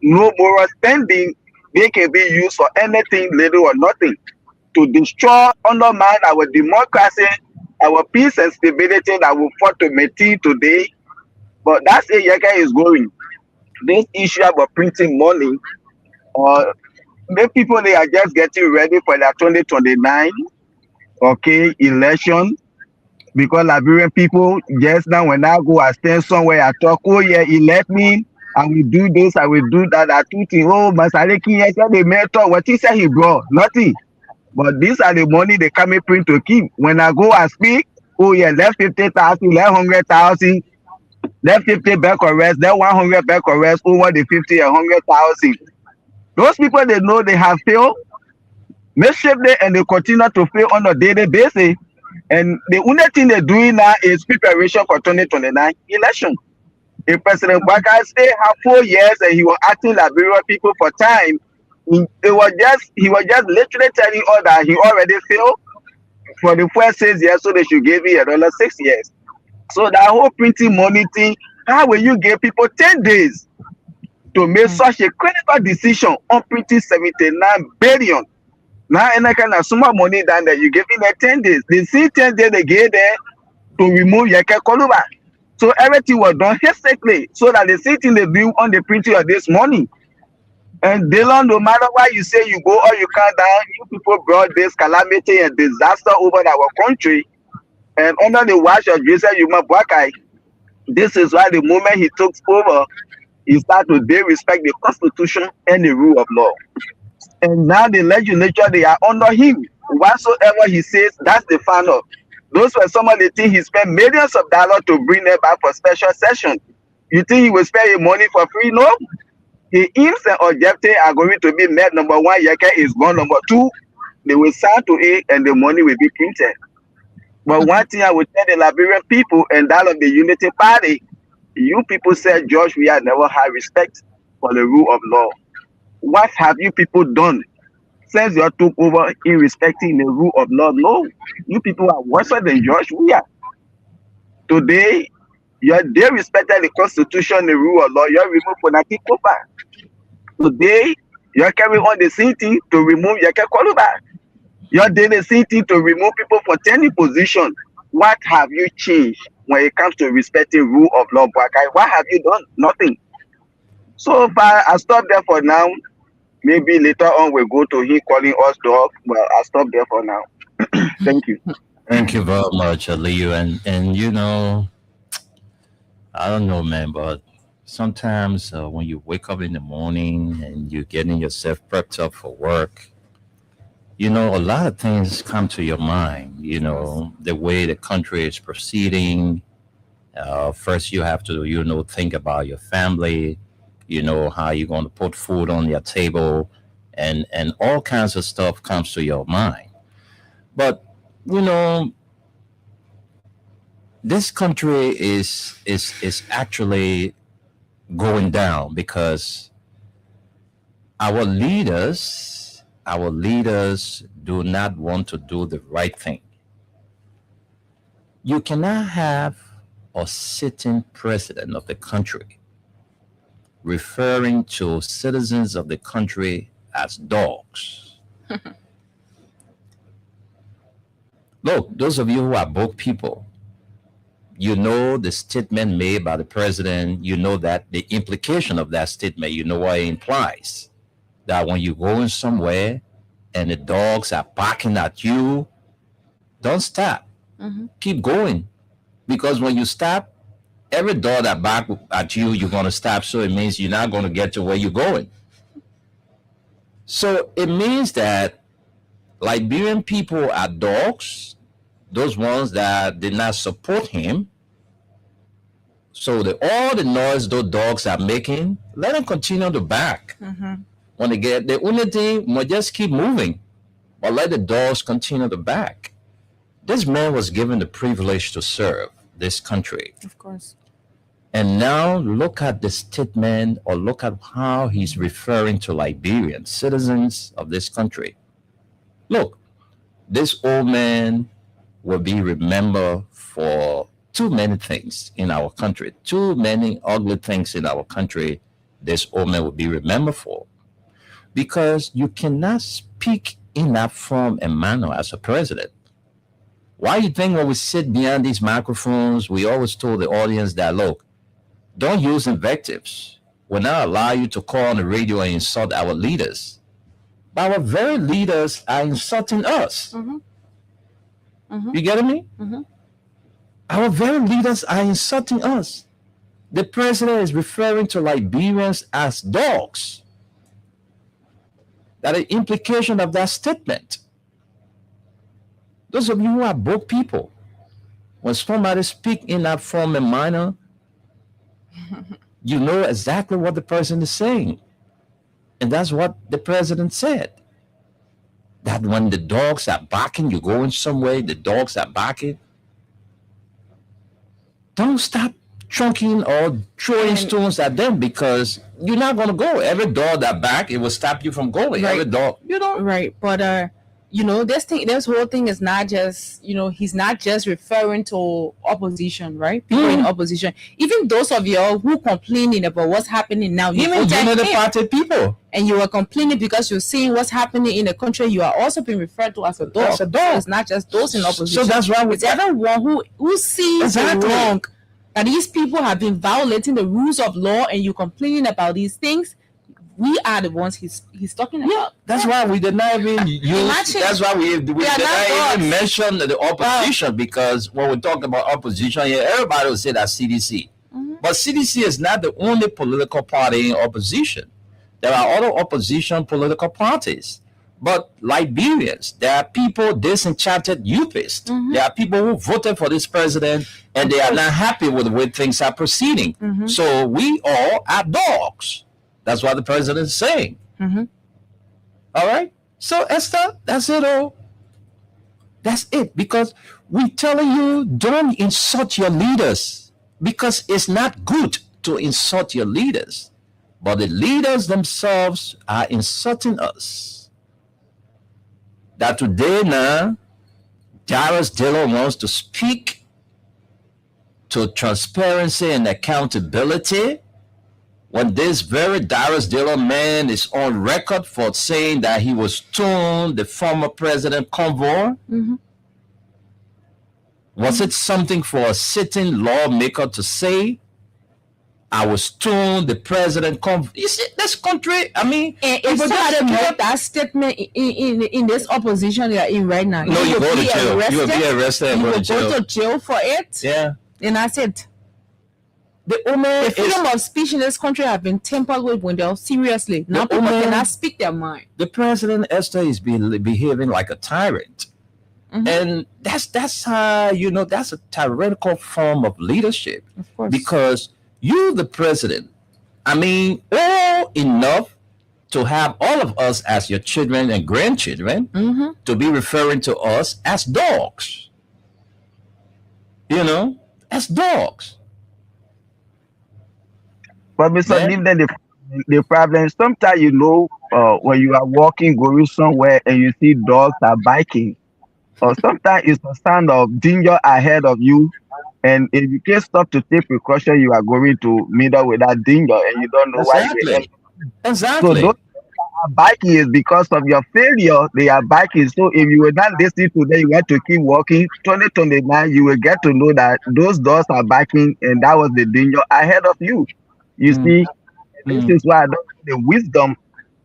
no moral standing. They can be used for anything, little or nothing, to destroy, undermine our democracy, our peace and stability that we fought to maintain today. But that's it, Yeke is going. This issue about printing money, the people, they are just getting ready for their 2029, election. Because Liberian people, just now when I go, I stand somewhere, I talk, oh yeah, elect me, I will do this, I will do that, I do things. Oh, Masareki, I said the mayor talk, what he said he brought, nothing. But these are the money they come print to keep. When I go and speak, oh yeah, left 50,000, left 100,000, left 50 back arrest, left 100 back arrest, over the 50 and 100,000. Those people, they know they have failed, mischiefly, and they continue to fail on a daily basis. And the only thing they're doing now is preparation for 2029 election. If President Bwaka stay have 4 years and he was acting Liberian people for time, he was just literally telling us that he already failed for the first 6 years, so they should give him another 6 years. So that whole printing money thing, how will you give people 10 days to make such a critical decision on printing 79 billion? Now, and I can assume money than that you give in 10 days. The same 10 days they gave there to remove Yeke Koluba. So everything was done hastily so that the same thing they do on the printing of this money. And Dylan, no matter why you say you go or you come down, you people brought this calamity and disaster over our country. And under the watch of Joseph Yuma Bwaka, this is why the moment he took over, he started to respect the Constitution and the rule of law. And now the legislature, they are under him. Whatsoever he says, that's the final. Those were some of the things he spent millions of dollars to bring them back for special session. You think he will spend his money for free? No. The aims and objectives are going to be met. Number one, Yeke is gone. Number two, they will sign to it and the money will be printed. But one thing I will tell the Liberian people and that of the Unity Party, you people said, George, we have never had respect for the rule of law. What have you people done since you took over in respecting the rule of law? No, you people are worse than George. We are. Today, They respected the constitution, the rule of law. You remove Fonaki Kopa. Today, you carry on the city to remove Yaka Koluba. You're doing the city to remove people from any position. What have you changed when it comes to respecting rule of law, Bwakai? What have you done? Nothing. So far, I stop there for now. Maybe later on we'll go to him calling us dog. Well, I'll stop there for now. Thank you.
Thank you very much, Aliyu. And you know, I don't know, man, but sometimes when you wake up in the morning and you're getting yourself prepped up for work, you know, a lot of things come to your mind. You know, the way the country is proceeding. First, you have to, you know, think about your family. You know, how you're going to put food on your table, and all kinds of stuff comes to your mind. But you know, this country is actually going down because our leaders do not want to do the right thing. You cannot have a sitting president of the country referring to citizens of the country as dogs. Look, those of you who are book people, you know the statement made by the president, you know that the implication of that statement, you know what it implies. That when you're going somewhere and the dogs are barking at you, don't stop. Keep going. Because when you stop, every dog that barks at you, you're going to stop. So it means you're not going to get to where you're going. So it means that Liberian people are dogs, those ones that did not support him. So all the noise those dogs are making, let them continue to bark. When they get the only thing, must just keep moving, but let the dogs continue to bark. This man was given the privilege to serve this country.
Of course.
And now look at the statement, or look at how he's referring to Liberians, citizens of this country. Look, this old man will be remembered for too many things in our country, too many ugly things in our country. This old man will be remembered for, because you cannot speak in that form and manner as a president. Why you think when we sit behind these microphones, we always told the audience that, look, don't use invectives. We'll not allow you to call on the radio and insult our leaders. But our very leaders are insulting us. You getting me? Our very leaders are insulting us. The president is referring to Liberians as dogs. That is the implication of that statement. Those of you who are book people, when somebody speak in that form and manner, you know exactly what the president is saying. And that's what the president said. That when the dogs are barking, you're going somewhere, the dogs are barking. Don't stop trunking or throwing stones at them, because you're not going to go. Every dog that barks, it will stop you from going.
Right.
Every dog, you know.
Right. But you know, this whole thing is not just, you know, he's not just referring to opposition, right? People in opposition. Even those of y'all who complaining about what's happening now,
Even the party people.
and you are complaining because you're seeing what's happening in the country, you are also being referred to as a dog.
As a dog.
So it's not just those in opposition.
So that's why
it's everyone who sees
Exactly.
the wrong, that these people have been violating the rules of law, and you complaining about these things. We are the ones he's talking about.
Yeah, that's why we did not even use.
Imagine-
That's why we did
are
not
not
even
dogs.
mention the opposition, because when we talk about opposition, yeah, everybody will say that CDC. But CDC is not the only political party in opposition. There are other opposition political parties. But Liberians, there are people, disenchanted youths. There are people who voted for this president and they are not happy with the way things are proceeding. So we all are dogs. That's what the president is saying. All right? So, Esther, that's it all. That's it. Because we're telling you, don't insult your leaders, because it's not good to insult your leaders. But the leaders themselves are insulting us. That today now, Darius Dillon wants to speak to transparency and accountability when this very Darius Dillon man is on record for saying that he was tuned the former President Convoy? Was it something for a sitting lawmaker to say? I was tuned the President Convoy. You see, this country, I mean,
if somebody made that statement in this opposition you're in right now,
no, you go to jail. You will be arrested and
you
go
will
to jail.
go to jail for it.
Yeah.
And that's it.
The
freedom of speech in this country have been tampered with, Wendell. Seriously. Now people cannot speak their mind.
The president, Esther, is behaving like a tyrant. And that's you know, that's a tyrannical form of leadership.
Of course.
Because you, the president, I mean, all enough to have all of us as your children and grandchildren to be referring to us as dogs. You know, as dogs.
But Mr. Dimden, the problem, sometimes, you know, when you are walking, going somewhere and you see dogs are biking, or sometimes it's the sound of danger ahead of you. And if you can't stop to take precaution, you are going to meddle with that danger and you don't know why.
Exactly.
So those are biking is because of your failure. They are biking. So if you were not listening to them, you have to keep walking. 2029, you will get to know that those dogs are biking and that was the danger ahead of you. You see, this is why the wisdom,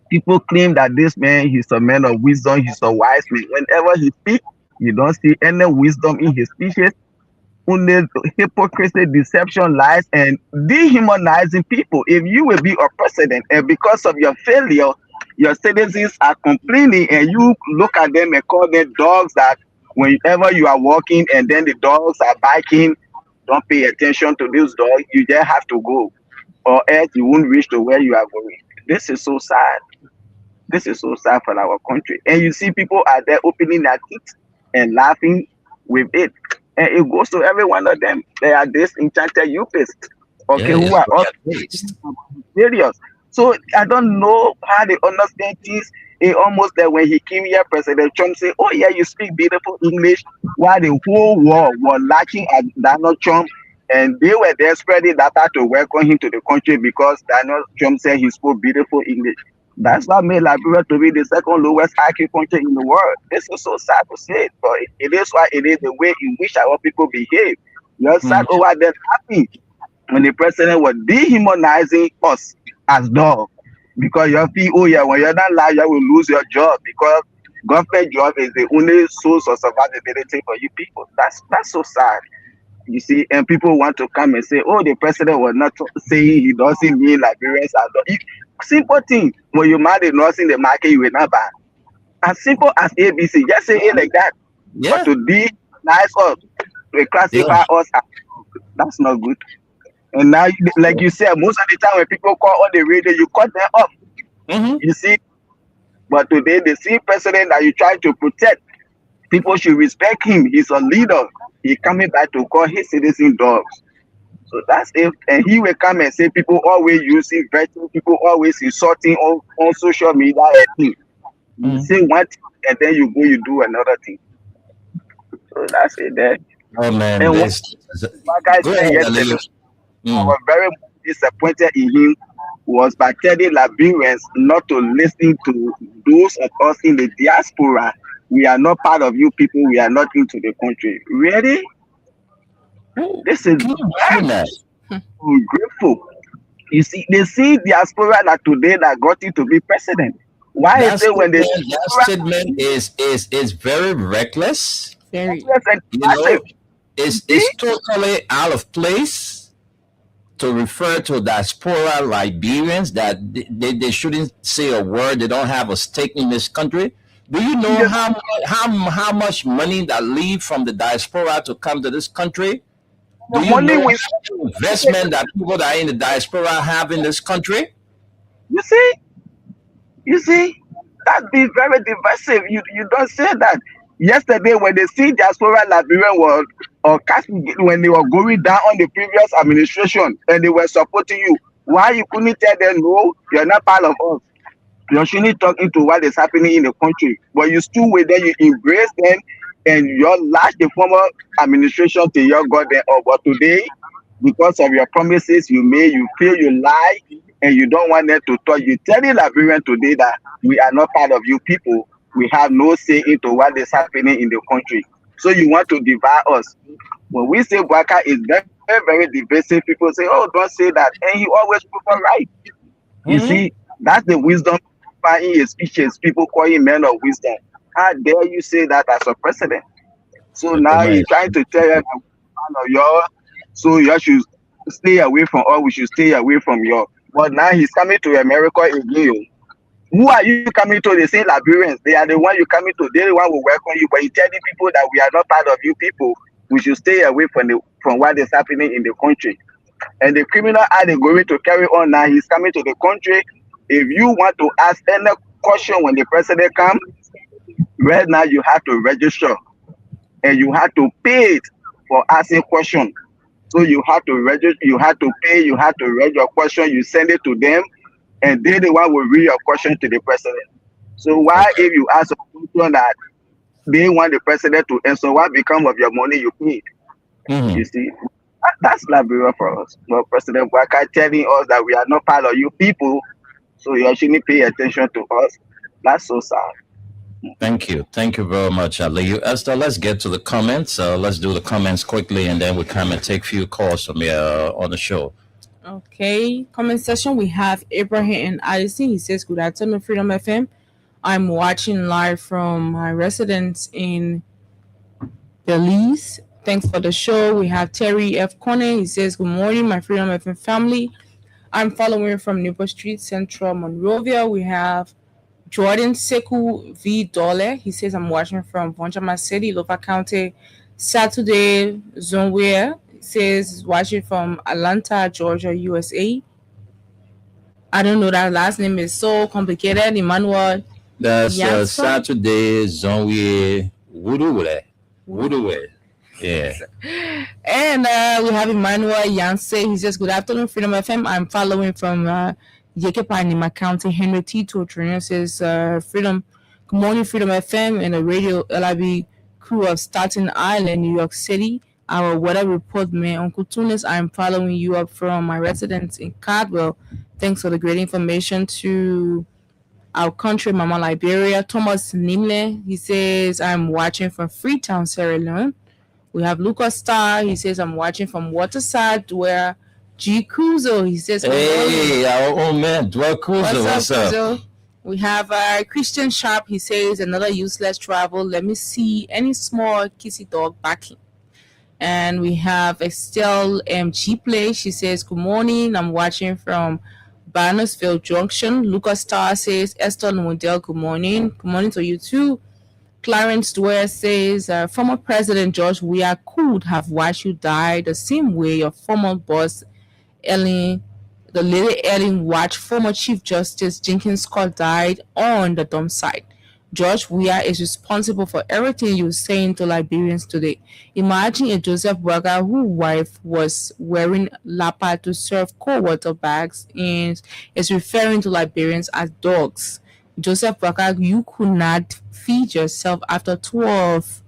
people claim that this man, he's a man of wisdom, he's a wise man. Whenever he speaks, you don't see any wisdom in his speeches. Only hypocrisy, deception, lies, and dehumanizing people. If you will be a president and because of your failure, your citizens are complaining and you look at them and call them dogs, that whenever you are walking and then the dogs are biking, don't pay attention to those dogs, you just have to go. Or else you won't reach to where you are going. This is so sad. This is so sad for our country. And you see people are there opening their teeth and laughing with it. And it goes to every one of them. They are disenchanted youpists. Okay, who are all serious. So I don't know how they understand this. It almost that when he came here, President Trump said, "Oh yeah, you speak beautiful English," while the whole world was lacking at Donald Trump. And they were there spreading data to welcome him to the country because Donald Trump said he spoke beautiful English. That's what made Liberia to be the second lowest IQ country in the world. This is so sad to say, but it is why it is the way in which our people behave. You're sad over that happy when the president was dehumanizing us as dogs. Because you feel, oh yeah, when you're not alive, you will lose your job because government job is the only source of survivability for you people. That's so sad. You see, and people want to come and say, oh, the president was not saying he doesn't mean Liberians are dogs. Simple thing, when you marry the nurse in the market, you will not buy. As simple as ABC, just say it like that.
Yeah.
But to denies us, to classify us as, that's not good. And now, like you said, most of the time when people call on the radio, you cut them off. You see, but today the same president that you try to protect, people should respect him. He's a leader. He's coming back to call his citizens dogs. So that's it. And he will come and say people always using virtue, people always insulting on social media. You say one thing and then you go, you do another thing. So that's it there.
Oh man,
and like I said yesterday, I was very disappointed in him was by telling Liberians not to listen to those of us in the diaspora. We are not part of you people. We are not into the country. Really? This is grateful. You see, they see diaspora that today that got you to be president. Why is it when they
that statement is very reckless?
Very.
You know, it's totally out of place to refer to diaspora Liberians that they shouldn't say a word. They don't have a stake in this country. Do you know how much money that leave from the diaspora to come to this country? Do you know how much investment that people that are in the diaspora have in this country?
You see, that be very divisive. You don't say that. Yesterday, when they see diaspora Liberian was when they were going down on the previous administration and they were supporting you, why you couldn't tell them no, you're not part of us? You shouldn't talk into what is happening in the country. But you still with them, you embrace them, and you lash the former administration till you got them. But today, because of your promises you made, you feel you lie, and you don't want them to talk. You telling Liberian today that we are not part of you people. We have no say into what is happening in the country. So you want to divide us. When we say Boubacar is very, very divisive, people say, oh, don't say that. And he always prove right. You see, that's the wisdom in his speeches. People call him man of wisdom. How dare you say that as a president? So now he's trying to tell you, so you should stay away from us. We should stay away from you. But now he's coming to America again. Who are you coming to? They say Liberians. They are the one you coming to. They're the one who welcome you. But you telling people that we are not part of you people. We should stay away from what is happening in the country. And the criminal are they going to carry on now? He's coming to the country. If you want to ask any question when the president comes, right now you have to register. And you have to pay it for asking question. So you have to register, you have to pay, you have to read your question, you send it to them, and they the one will read your question to the president. So why if you ask a question that they want the president to answer, what become of your money you paid? You see, that's Liberia for us. But President Boubacar telling us that we are not part of you people, so you shouldn't pay attention to us. That's so sad.
Thank you very much, Aliyu. Esther, let's get to the comments. Let's do the comments quickly, and then we come and take a few calls from here on the show.
Okay, comment section. We have Abraham and Addison. He says, "Good afternoon, Freedom FM. I'm watching live from my residence in Belize. Thanks for the show." We have Terry F. Kone. He says, "Good morning, my Freedom FM family. I'm following from Newport Street, Central Monrovia." We have Jordan Seku V. Dole. He says, "I'm watching from Vonjama City, Lofa County, Saturday, Zonware." He says, watching from Atlanta, Georgia, USA. I don't know, that last name is so complicated. Emmanuel.
That's Saturday, Zonware, Woodaway. Yeah.
And we have Emmanuel Yanse. He says, "Good afternoon, Freedom FM. I'm following from Yekepani, County. Henry Tito Trina says, Freedom, good morning, Freedom FM and the radio LIB crew of Staten Island, New York City. Our weather report, man. Uncle Tunis, I'm following you up from my residence in Caldwell. Thanks for the great information to our country, Mama Liberia." Thomas Nimle, he says, "I'm watching from Freetown, Sierra Leone." We have Lucas Starr. He says, "I'm watching from Waterside, where G. Cruzo." He says,
"Hey, our old man, Dwell Cruzo. What's up?"
We have Christian Sharp. He says, "Another useless travel. Let me see any small kissy dog barking." And we have Estelle M.G. Play. She says, "Good morning. I'm watching from Barnesville Junction." Lucas Starr says, "Estelle Nwundel, good morning. Good morning to you too." Clarence Dwyer says, "Former President George Weah could have watched you die the same way your former boss, the lady Ellen watched former Chief Justice Jenkins Scott died on the dump site. George Weah is responsible for everything you're saying to Liberians today. Imagine a Joseph Boubacar whose wife was wearing lapa to serve cold water bags and is referring to Liberians as dogs. Joseph Boubacar, you could not feed yourself after 12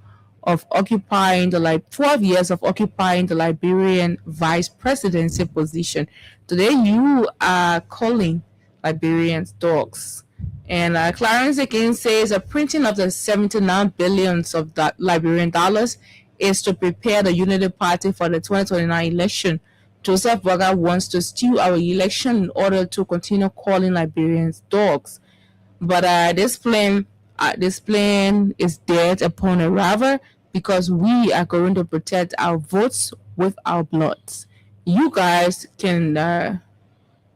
years of occupying the Liberian vice presidency position. Today you are calling Liberians dogs." And Clarence again says, "A printing of the 79 billions of Liberian dollars is to prepare the Unity Party for the 2029 election. Joseph Boubacar wants to steal our election in order to continue calling Liberians dogs. But this plan is dead upon arrival because we are going to protect our votes with our bloods. You guys can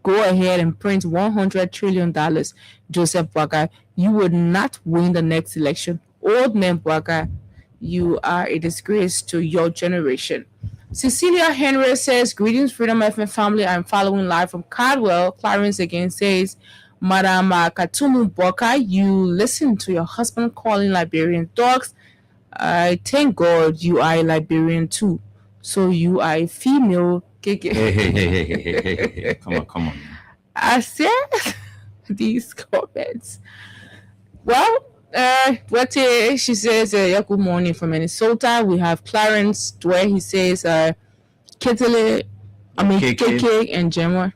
go ahead and print $100 trillion, Joseph Boubacar. You would not win the next election. Old man Boubacar, you are a disgrace to your generation." Cecilia Henry says, "Greetings, Freedom FM family. I'm following live from Caldwell." Clarence again says, "Madam Katumu Boka, you listen to your husband calling Liberian dogs. I thank God you are a Liberian too. So you are a female."
Hey. Come on.
I said these comments. Well, she says, "Good morning from Minnesota." We have Clarence where he says, "Ketele I mean,
KK?
KK and Gemma.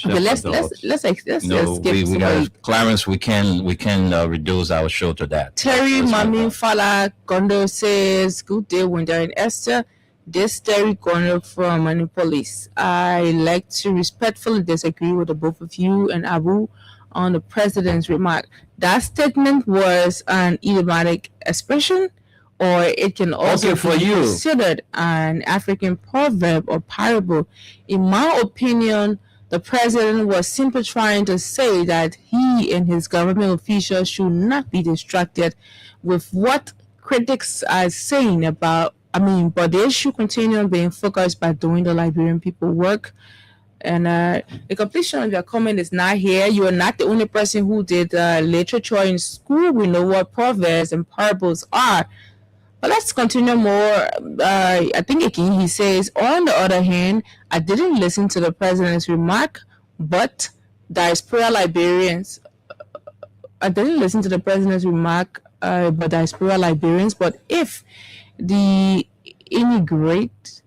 Okay, let's
No,
skip
we
somebody.
got Clarence. We can reduce our show to that.
Terry
Let's move
Mami
on.
Fala Gondo says, "Good day, Winter and Esther. This Terry Gondo from Manipolis. I like to respectfully disagree with the both of you and Abu on the president's remark. That statement was an idiomatic expression, or it can also
Okay, for
be
you.
considered an African proverb or parable. In my opinion, the president was simply trying to say that he and his government officials should not be distracted with what critics are saying about, but they should continue on being focused by doing the Liberian people work." And the completion of your comment is not here. You are not the only person who did literature in school. We know what proverbs and parables are. But let's continue more. I think again he says, on the other hand, I didn't listen to the president's remark, but diaspora Liberians. I didn't listen to the president's remark, but diaspora Liberians. But if the denigrate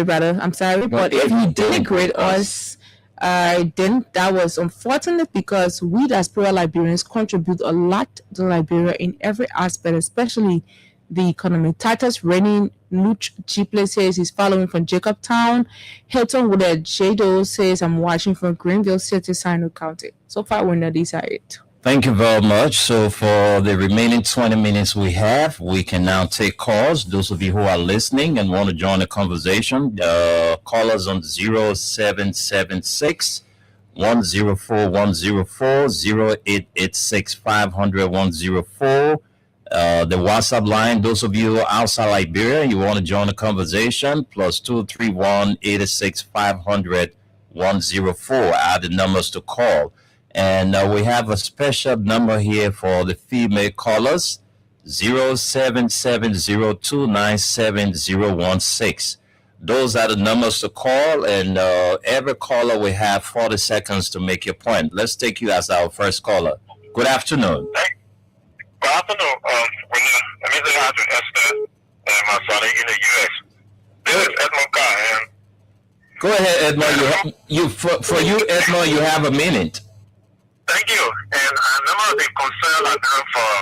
rather, I'm sorry, but if he denigrate us, then that was unfortunate because we diaspora Liberians contribute a lot to Liberia in every aspect, especially the economy. Titus Rennie Luch Chiple says he's following from Jacobtown. Hilton Wooded Jado says I'm watching from Greenville City, Sino County. So far, we know these are it.
Thank you very much. So for the remaining 20 minutes we have, we can now take calls. Those of you who are listening and want to join the conversation, call us on 0776 104 104 0886 500 104. The WhatsApp line, those of you outside Liberia, you want to join the conversation, plus 231 86 500 104 are the numbers to call. And we have a special number here for the female callers, 0770297016. Those are the numbers to call, and every caller will have 40 seconds to make your point. Let's take you as our first caller. Good afternoon.
Good afternoon. Let me say hi to Esther and my son in the U.S. This is Edmond Carr.
Go ahead, Edmond. For you, Edmond, you have a minute.
Thank you. And I'm of the concern I have for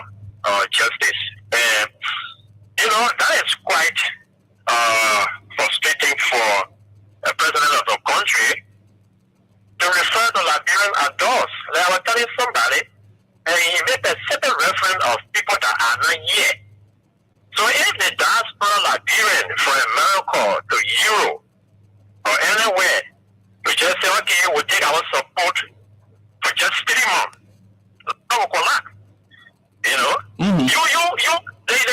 justice. And, that is quite frustrating for a president of the country to refer to Liberian adults. Like I was telling somebody, and he made a certain reference of people that are not here. So if the diaspora Liberian from America to Europe or anywhere, we just say, okay, we'll take our support for just 3 months.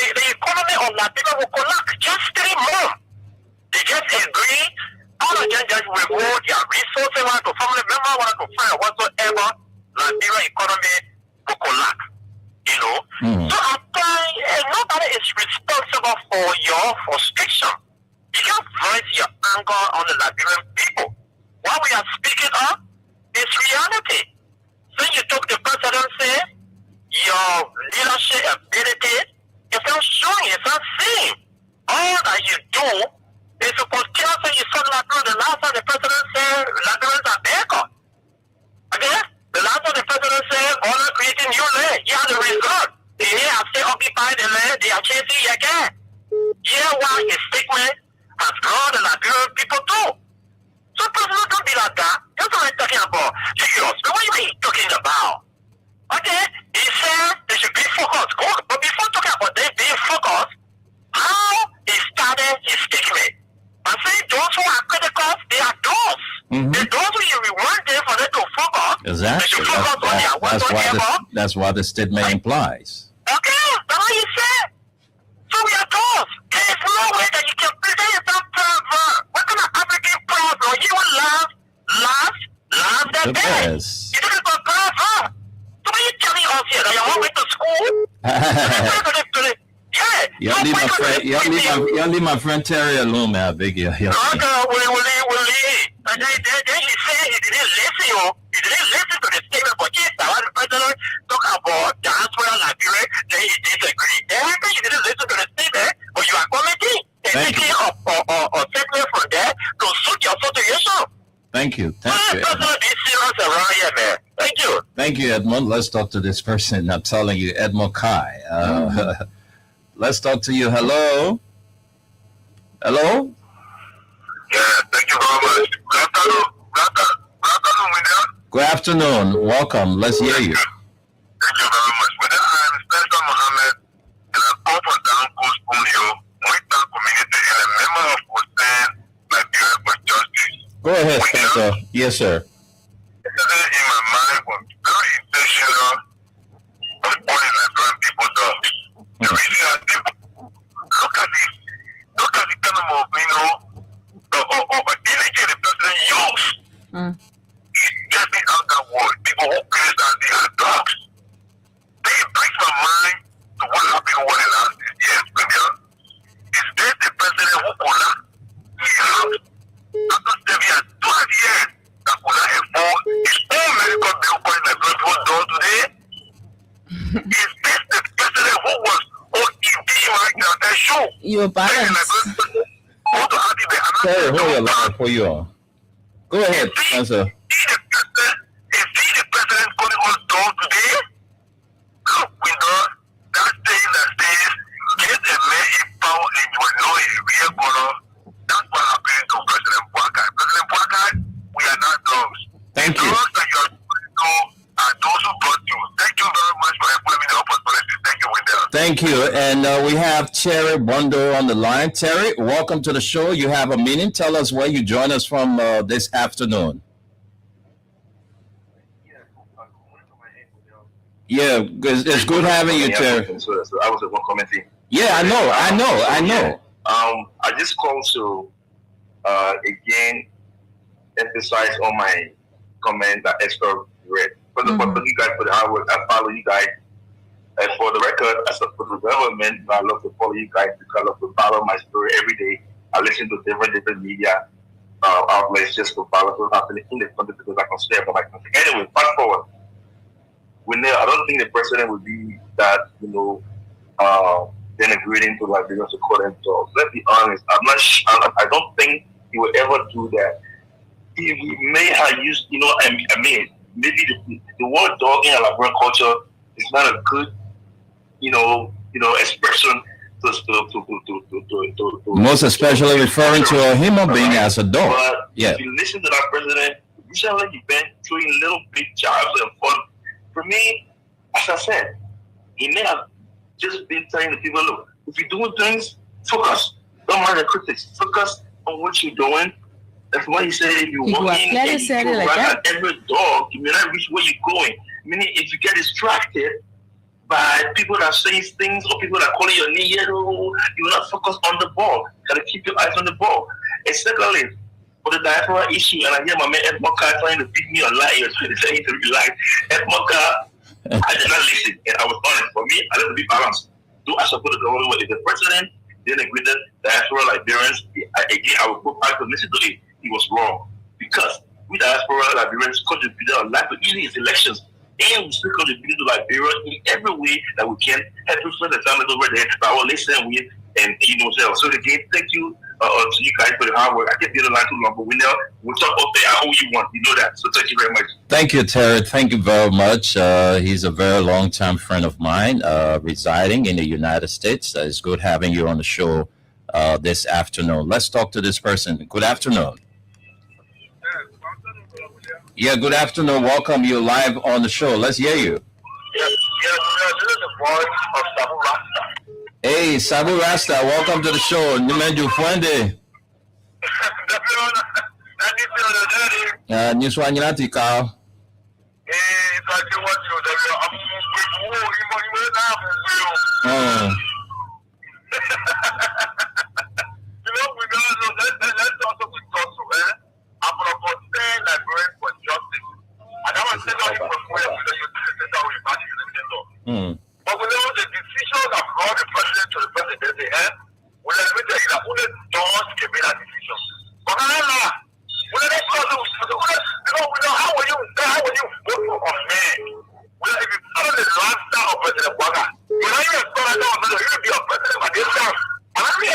The economy of Liberia will collapse just 3 months. They just agree, all of them just reward their resources, want to family member, want to find whatsoever, Liberia economy will collapse. So nobody is responsible for your frustration. You just voice your anger on the Liberian people. What we are speaking of is reality. So you took the presidency, your leadership ability, it's not showing, it's not seen. All that you do is to continue saying you saw Liberia. The last time the president said Liberians are backward. Okay? The last time the president said, all are creating new land. Yeah, the result. They have still occupied the land, they are chasing you again. Yeah, why his statement has brought the Liberian people too. So president don't be like that. That's what I'm talking about. Serious. But what are you talking about? Okay? He said they should be focused. But before talking about them being focused, how he started his statement. I say those who are critical, they are those.
Mm-hmm.
And those who you want them for them to focus, they should focus on their whatsoever.
That's what the statement implies.
Okay, that's what he said. So we are those. There is no way that you can present yourself proud. What kind of African proud? You will laugh the best. You don't go proud. So when you telling us here that you're on way to school,
you leave my friend Terry alone, man. I beg you.
Okay, we'll leave. And then he said he didn't listen. He didn't listen to the statement, but yes, I want the president talk about diaspora Liberia, then he disagreed. Everything you didn't listen to the statement, but you are commenting and taking a statement from there to
Thank you. Thank you.
That's not be serious around here, man. Thank you.
Thank you, Edmond. Let's talk to this person. I'm telling you, Edmond Kai. Let's talk to you. Hello. Hello.
Yeah, thank you very much.
Good afternoon. Welcome. Let's hear you.
Thank you very much. With that, I am Spencer Mohammed, and I'm up and down Coast Ponyo, Moita community, and a member of Hussein, Nigeria for Justice.
Go ahead, Spencer. Yes, sir.
Yesterday in my mind was very intentional of pulling Nigerian people down. The reason I think, look at this. Look at the kind of, energy the president used. Getting out that word. People who claim that they are dogs. They brings my mind to what happened over the last years, Premier. Is there the president who could not after 7 years, 12 years, that could not afford his own medical bill point like people do today? Is this the president who was OTP right now? That show?
You're balanced.
Sorry, hold your line for you all. Go ahead, Spencer.
Is he the president calling us down today? Look, we know that thing that says, get a man in power and you will know a real governor. That's what happened to President Boakai. President Boakai, we are not dogs.
Thank you.
Those that you are going to are those who brought you. Thank you very much for helping me the opportunity. Thank you, Wendell.
Thank you. And we have Terry Bondo on the line. Terry, welcome to the show. You have a minute. Tell us where you join us from this afternoon. Yeah, it's good having you, Terry.
So I was at one commenting.
Yeah, I know.
I just called to again emphasize on my comment that Esther read. First of all, thank you guys for the hard work. I follow you guys. And for the record, as a federal government, I love to follow you guys because I love to follow my story every day. I listen to different media outlets just to follow what's happening in the country because I can stay about my country. Anyway, fast forward. I don't think the president would be that, denigrating to Liberians to call them dogs. Let's be honest. I don't think he would ever do that. He may have used, maybe the word dog in Liberian culture is not a good, expression to
most especially referring to a human being as a dog.
But
yeah.
If you listen to that president, you sound like you've been doing little big jobs and fun. For me, as I said, he may have just been telling the people, look, if you're doing things, focus. Don't mind the critics. Focus on what you're doing. That's why he said if you walk in and you go right at every dog, you may not reach where you're going. Meaning if you get distracted by people that say things or people that call your name, you will not focus on the ball. You gotta keep your eyes on the ball. And secondly, for the diaspora issue, and I hear my man Ed Moka trying to beat me on lie. He was trying to say to relax. Ed Moka, I did not listen, and I was honest. For me, I let it be balanced. Do I support the government? If the president didn't agree that diaspora Liberians, again, I would go back to listen to it. He was wrong because we diaspora Liberians contributed a lot to his elections, and we still contributed to Liberia in every way that we can. Help us spend the time over there. But I will listen and so again, thank you to you guys for the hard work. I can't be on the line too long, but we'll talk up there. I owe you one. You know that. So thank you very much.
Thank you, Terry. Thank you very much. He's a very long-time friend of mine, residing in the United States. It's good having you on the show this afternoon. Let's talk to this person. Good afternoon. Yeah, good afternoon. Welcome. You're live on the show. Let's hear you.
Yes, this is the voice of Sabu Rasta.
Hey, Sabu Rasta, welcome to the show. Nimenju Fuende. Niswanyati Kao.
But we know the decisions that brought the president to the presidency, we let me tell you that only doors can make that decision. But we know how will you vote for a man? If you follow the lifestyle of President Boakai, you know even Boakai will be a president by this time. And I mean,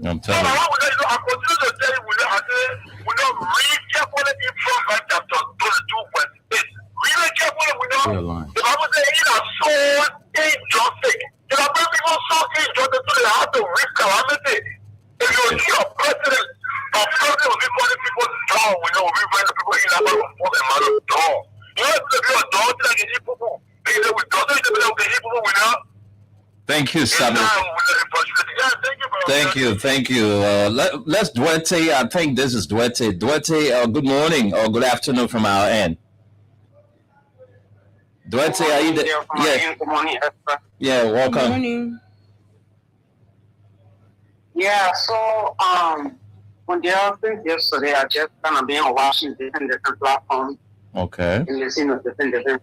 I'm
So
telling
now
you.
what we do, I continue to tell you, we don't read carefully in Proverbs chapter 22, verse 8. Read it carefully, we know.
Clear line.
The Bible says, "He that sowed injustice." If I bring people sow injustice, so they have to reap calamity. If you see a president will be calling people down, we know we bring the people in that will force them out of door. You know, if you're a dog, you can hit people. If they will do it, they will hit people with that.
Thank you, Samuel. Thank you. Let's Duarte. I think this is Duarte. Duarte, good morning or good afternoon from our end. Duarte, are you there? Yeah.
Good morning, Esther.
Yeah, welcome.
Good morning.
Yeah, so when the other yesterday, I just kind of been watching different platforms
Okay.
and listening to different.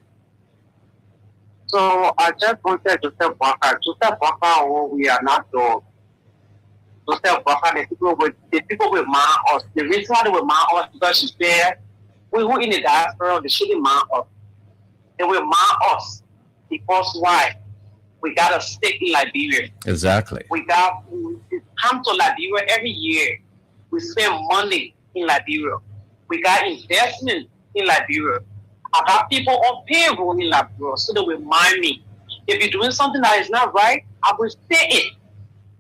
So I just wanted to tell Baka, we are not dogs. To tell Baka, the people will man us. The reason why they will man us because she's there. We who in the diaspora, they shouldn't man us. They will man us because why? We got a stake in Liberia.
Exactly.
We come to Liberia every year. We spend money in Liberia. We got investment in Liberia. I got people on payroll in Liberia, so they will mind me. If you're doing something that is not right, I will say it.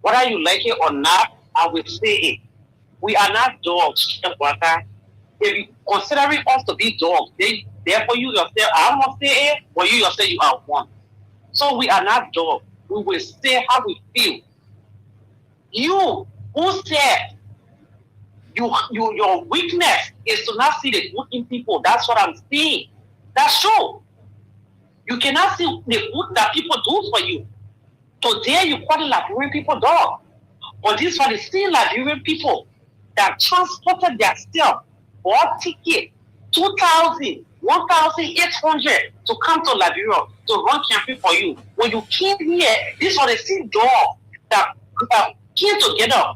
Whether you like it or not, I will say it. We are not dogs, if you considering us to be dogs, therefore you yourself, I don't want to say it, but you yourself, you are one. So we are not dogs. We will say how we feel. You who said your weakness is to not see the good in people. That's what I'm saying. That's true. You cannot see the good that people do for you. Today you call the Liberian people dog. But these are the same Liberian people that transported their stuff or ticket 2,000, 1,800 to come to Liberia to run campaign for you. When you came here, these are the same dog that came together,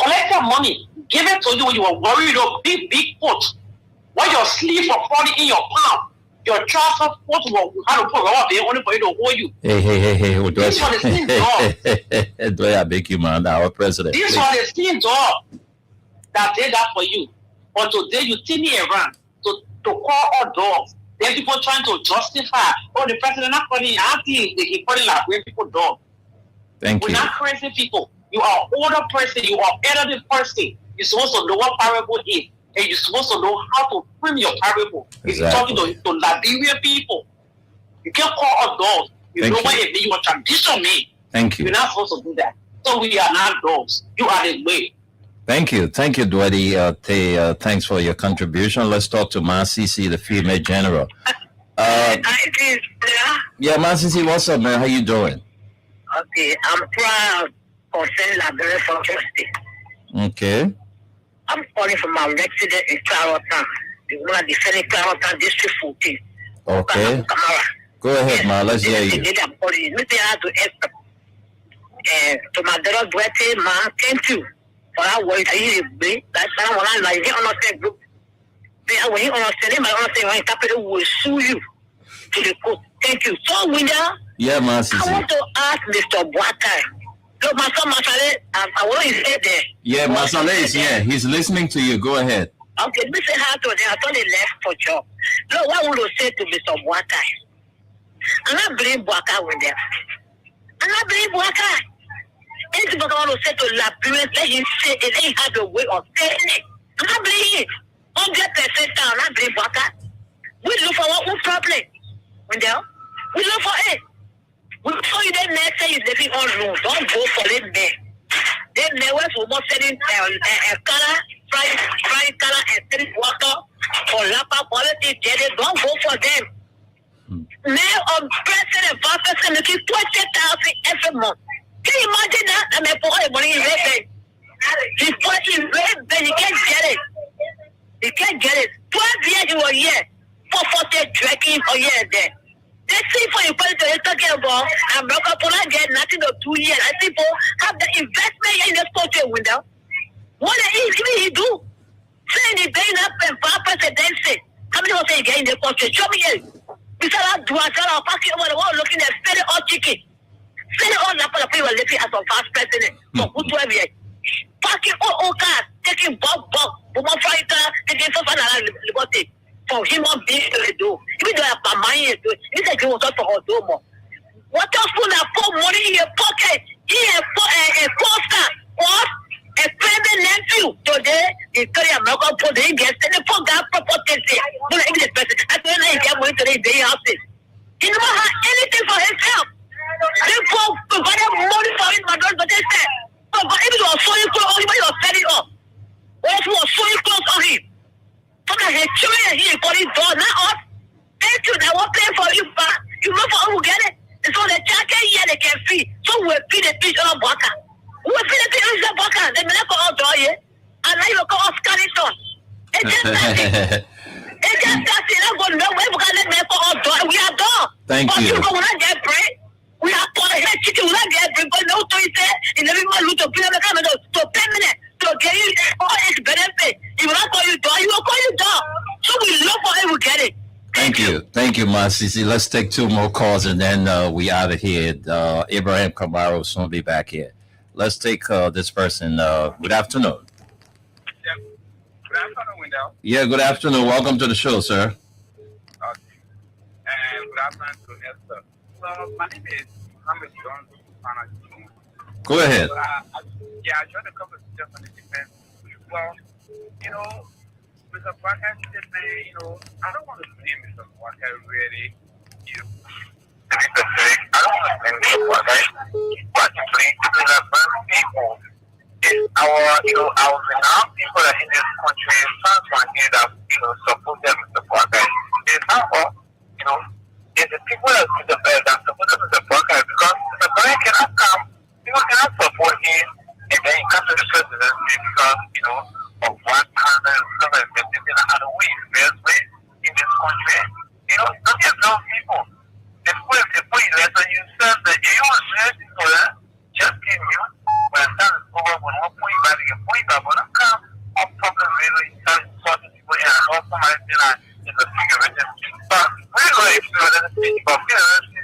collected money, gave it to you when you were worried of big foot. When your sleeves were falling in your palm, your trousers foot were how to put rubber there only for you to hold you.
Hey.
These are the same dog.
Do I beg you, man? Our president.
These are the same dog that did that for you. But today you see me around to call all dogs. Then people trying to justify, the president not calling, I think they keep calling Liberian people dog.
Thank
We're not crazy people. You are an older person, you are elderly person. You're supposed to know what parable is. And you're supposed to know how to frame your parable. If you're talking to Liberian people, you can't call us dogs. You know what it means, your tradition means.
Thank you.
You're not supposed to do that. So we are not dogs. You are the way.
Thank you, Dwedi. Thanks for your contribution. Let's talk to Masisi, the female general. Yeah, Masisi, what's up, man? How you doing?
Okay, I'm proud concerning Liberia for justice.
Okay.
I'm calling from my resident in Clarotan, the one defending Clarotan District 14.
Okay. Go ahead, ma. Let's hear you.
I'm calling. Let me add to Esther. To my daughter, Duarte, ma, thank you. For that word, I really that's what I like. He understand group. When he understand him, I understand when capital will sue you to the court. Thank you. So, winner.
Yeah, Masisi.
I want to ask Mr. Boakai. So, my son, Masale, I want to say there.
Yeah, Masale is here. He's listening to you. Go ahead.
Okay, Mr. Hato, I thought he left for job. No, what I want to say to Mr. Boakai? I'm not blaming Boakai with them. I'm not blaming Boakai. Anything I want to say to Liberians, let him say it. Let him have a way of saying it. I'm not blaming it. 100% I'm not blaming Boakai. We look for what problem. We look for it. We saw you then next say you're living on room. Don't go for it there. Then they went for more selling color, frying color and selling water for Lapa quality. Don't go for them. Mayor of president, vice president, making 20,000 every month. Can you imagine that? I mean, for all the money in red bed. He's putting red bed, you can't get it. You can't get it. 12 years you were here. 440 drinking for years there. They see for you talking about and broke up on get nothing to 2 years. And people have the investment in this country window. What he do? Saying he paying up and for presidency. How many will say get in the country? Show me here. Besides that, do I tell our pocket over the wall looking at selling all chicken? Selling all Napa people living as a fast president for good 12 years. parking all cars, taking bulk, woman fighter, taking liberty for human beings to do. Even though I have money, it's like you want to do more. What else would I put money in your pocket? Here, a poster, what? A friend nephew today is carry American for the Indians, and the poor guy property. No English person. I don't know if you have money today, they houses. He never had anything for himself. They provided money for him, my daughter, but they said, but if you are sewing clothes, you are setting up. What if you are sewing clothes on him? From the head, children here for his door, not us. Thank you, that won't pay for you, but you know for who get it. So the jacket here they can feed. So we'll feed the fish on a bucket. We'll feed the fish on a bucket. They may go out there, and now you go off scanning on. It's just that. It's just that. It's not going to where we can let me go out there. We are done.
Thank
but
you.
But will not get bread. We have for the head chicken. We will not get bread. But no to say in every month to pay the camera to permanent to get you all its benefit. He will not call you door. He will call you door. So we look for it. We get it.
Thank you, Masisi. Let's take two more calls and then we out of here. Ibrahim Kamara will soon be back here. Let's take this person. Good afternoon.
Good afternoon, Wendell.
Yeah, good afternoon. Welcome to the show, sir.
And good afternoon to Esther. So, my name is Mohammed John.
Go ahead.
I joined a couple of steps on the defense. Well, you know, Mr. Parker statement, you know, I don't want to blame Mr. Parker really. You know, to be specific, I don't want to blame Mr. Parker. But to blame people, it's our, you know, our renowned people that in this country, fans here that, you know, support them, Mr. Parker. It's not all, you know, it's the people that support Mr. Parker because Mr. Parker cannot come, people cannot support him, and then he comes to the presidency because, you know, of one kind of other way, best way in this country. You know, don't get those people. They put you there, so you said that you want to say for that, just give you, when the time is over, when one point back, you point back, but don't come on problem really, start sorting people in, and also somebody saying that it's a figure of it. But really, if you let us speak about it,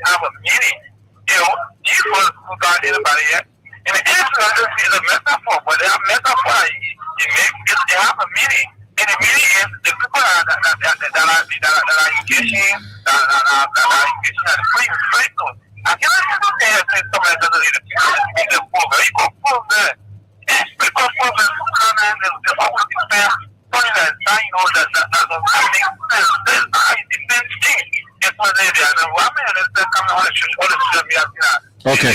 have a meaning. You know, you who got anybody yet. And the answer is a metaphor, but they have metaphor. They have a meaning. And the meaning is the people that are engaging, that are engaging at the playing cycle. I cannot say somebody doesn't need to be the poor, but you can prove that. It's because there's always defense, something that you know that makes sense. There's not a defense thing. It's what they do. And what I mean is that coming on the show, all the stuff you have
Okay.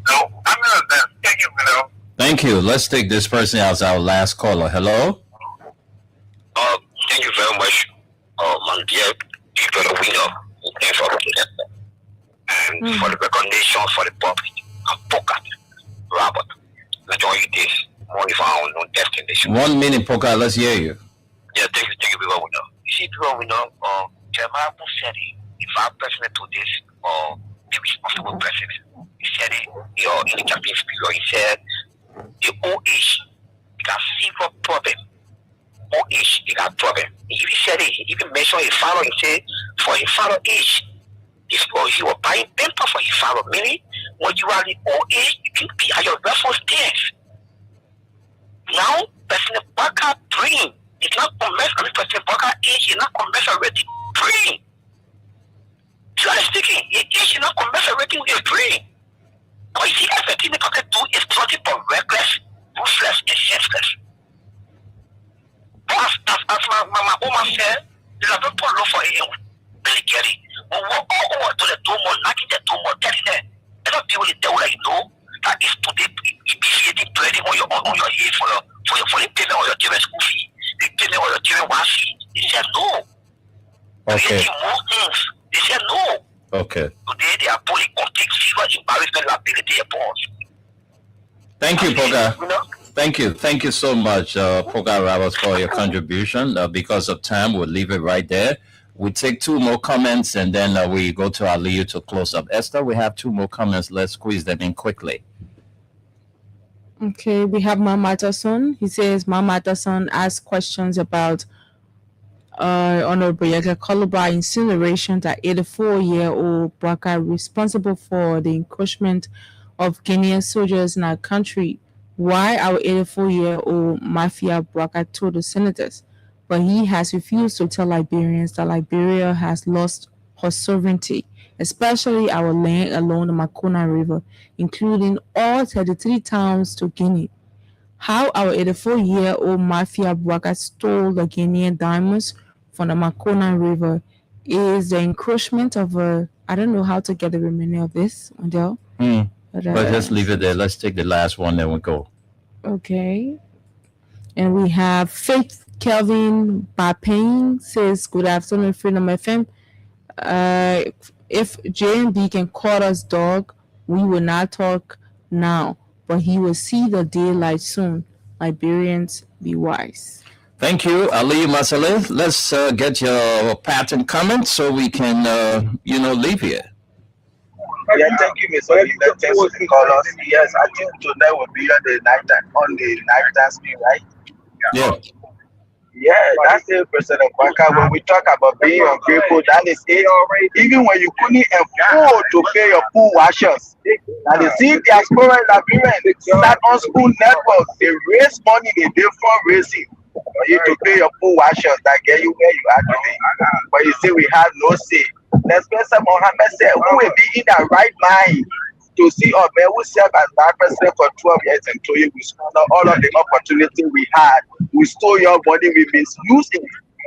So I'm gonna thank you, Bill.
Thank you. Let's take this person as our last caller. Hello?
Thank you very much, my dear brother winner. Thanks for looking at that. And for the recognition for the public and pocket, Robert. Enjoy this money for our own destination.
1 minute, Poker. Let's hear you.
Yeah, thank you, brother winner. You see, brother winner, Jeremiah said it. If our president to this, the responsible president, he said it, in the campaign speech, he said, the OH, they got severe problem. OH, they got problem. He even said it, he even mentioned his father, he said, for his father age, if you were buying paper for his father, meaning when you are in OH, you can be at your reference desk. Now, President Parker brain is not commensurate, President Parker age is not commensurate brain. Generally speaking, his age is not commensurate with his brain. But you see, everything the Parker do is nothing but reckless, ruthless, and senseless. But as my woman said, there's a people look for him. Billy Kelly. To the domo, knocking the domo, telling them. There's a people that you know that is today initiating trading on your age for the payment of your children's school fee, the payment of your children's one fee. They said no.
Okay.
More things. They said no.
Okay.
Today they are pulling contact fever, embarrassment, liability, and pause.
Thank you, Poga. Thank you so much, Poga Roberts, for your contribution. Because of time, we'll leave it right there. We take two more comments and then we go to Aliyu to close up. Esther, we have two more comments. Let's squeeze them in quickly.
Okay, we have Mamatason. He says Mamatason asked questions about Honorable Yaka Koluba incineration that 84-year-old Braka responsible for the encroachment of Guinean soldiers in our country why our 84-year-old Mafia Braka told the senators, but he has refused to tell Liberians that Liberia has lost her sovereignty, especially our land along the Makona River, including all 33 towns to Guinea. How our 84-year-old Mafia Braka stole the Guinean diamonds from the Makona River is the encroachment of a... I don't know how to get the remainder of this, Wendell.
But just leave it there. Let's take the last one, then we'll go.
Okay. And we have Faith Kelvin Bapane says, good afternoon, Freedom FM. If JMB can call us dog, we will not talk now, but he will see the daylight soon. Liberians, be wise.
Thank you, Aliyu Masale. Let's get your patent comment so we can, leave here.
Yeah, thank you, Mr. Leader. Thanks for the call us. Yes, I think tonight will be on the night speed, right?
Yeah.
Yeah, that's the President Baka. When we talk about being ungrateful, that is it. Even when you couldn't afford to pay your pool washers, and you see diaspora Liberian start on school networks, they raise money, they do fundraising for you to pay your pool washers that get you where you are today. But you see, we have no say. Let's get some Mohammed said, who will be in the right mind to see our man who served as vice president for 12 years and told you we squandered all of the opportunity we had. We stole your money, we misused it,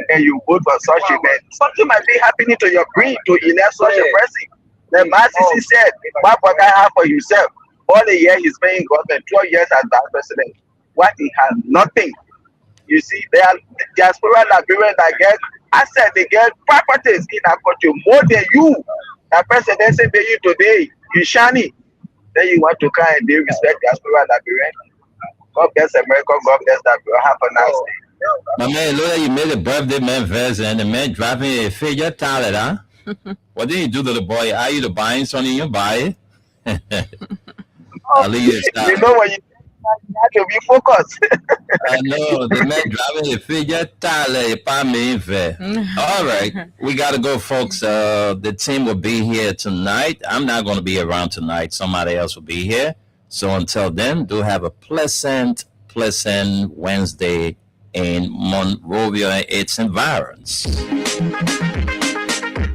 and you vote for such a man. Something might be happening to your brain to elect such a person. The Masisi said, what guy have for himself? All the year he's paying government, 12 years as vice president. What he has? Nothing. You see, they are diaspora Liberians that get assets, they get properties in our country more than you. The president said you today, you shiny. Then you want to come and they respect diaspora Liberian. God bless America, God bless Liberia. Have a nice day.
My man, look, you made a birthday man verse and the man driving a figure talent, huh? What did you do to the boy? Are you buying something you buy it?
You know when you have to be focused.
I know the man driving a figure talent. All right, we got to go, folks. The team will be here tonight. I'm not going to be around tonight. Somebody else will be here. So until then, do have a pleasant Wednesday in Monrovia and its environs.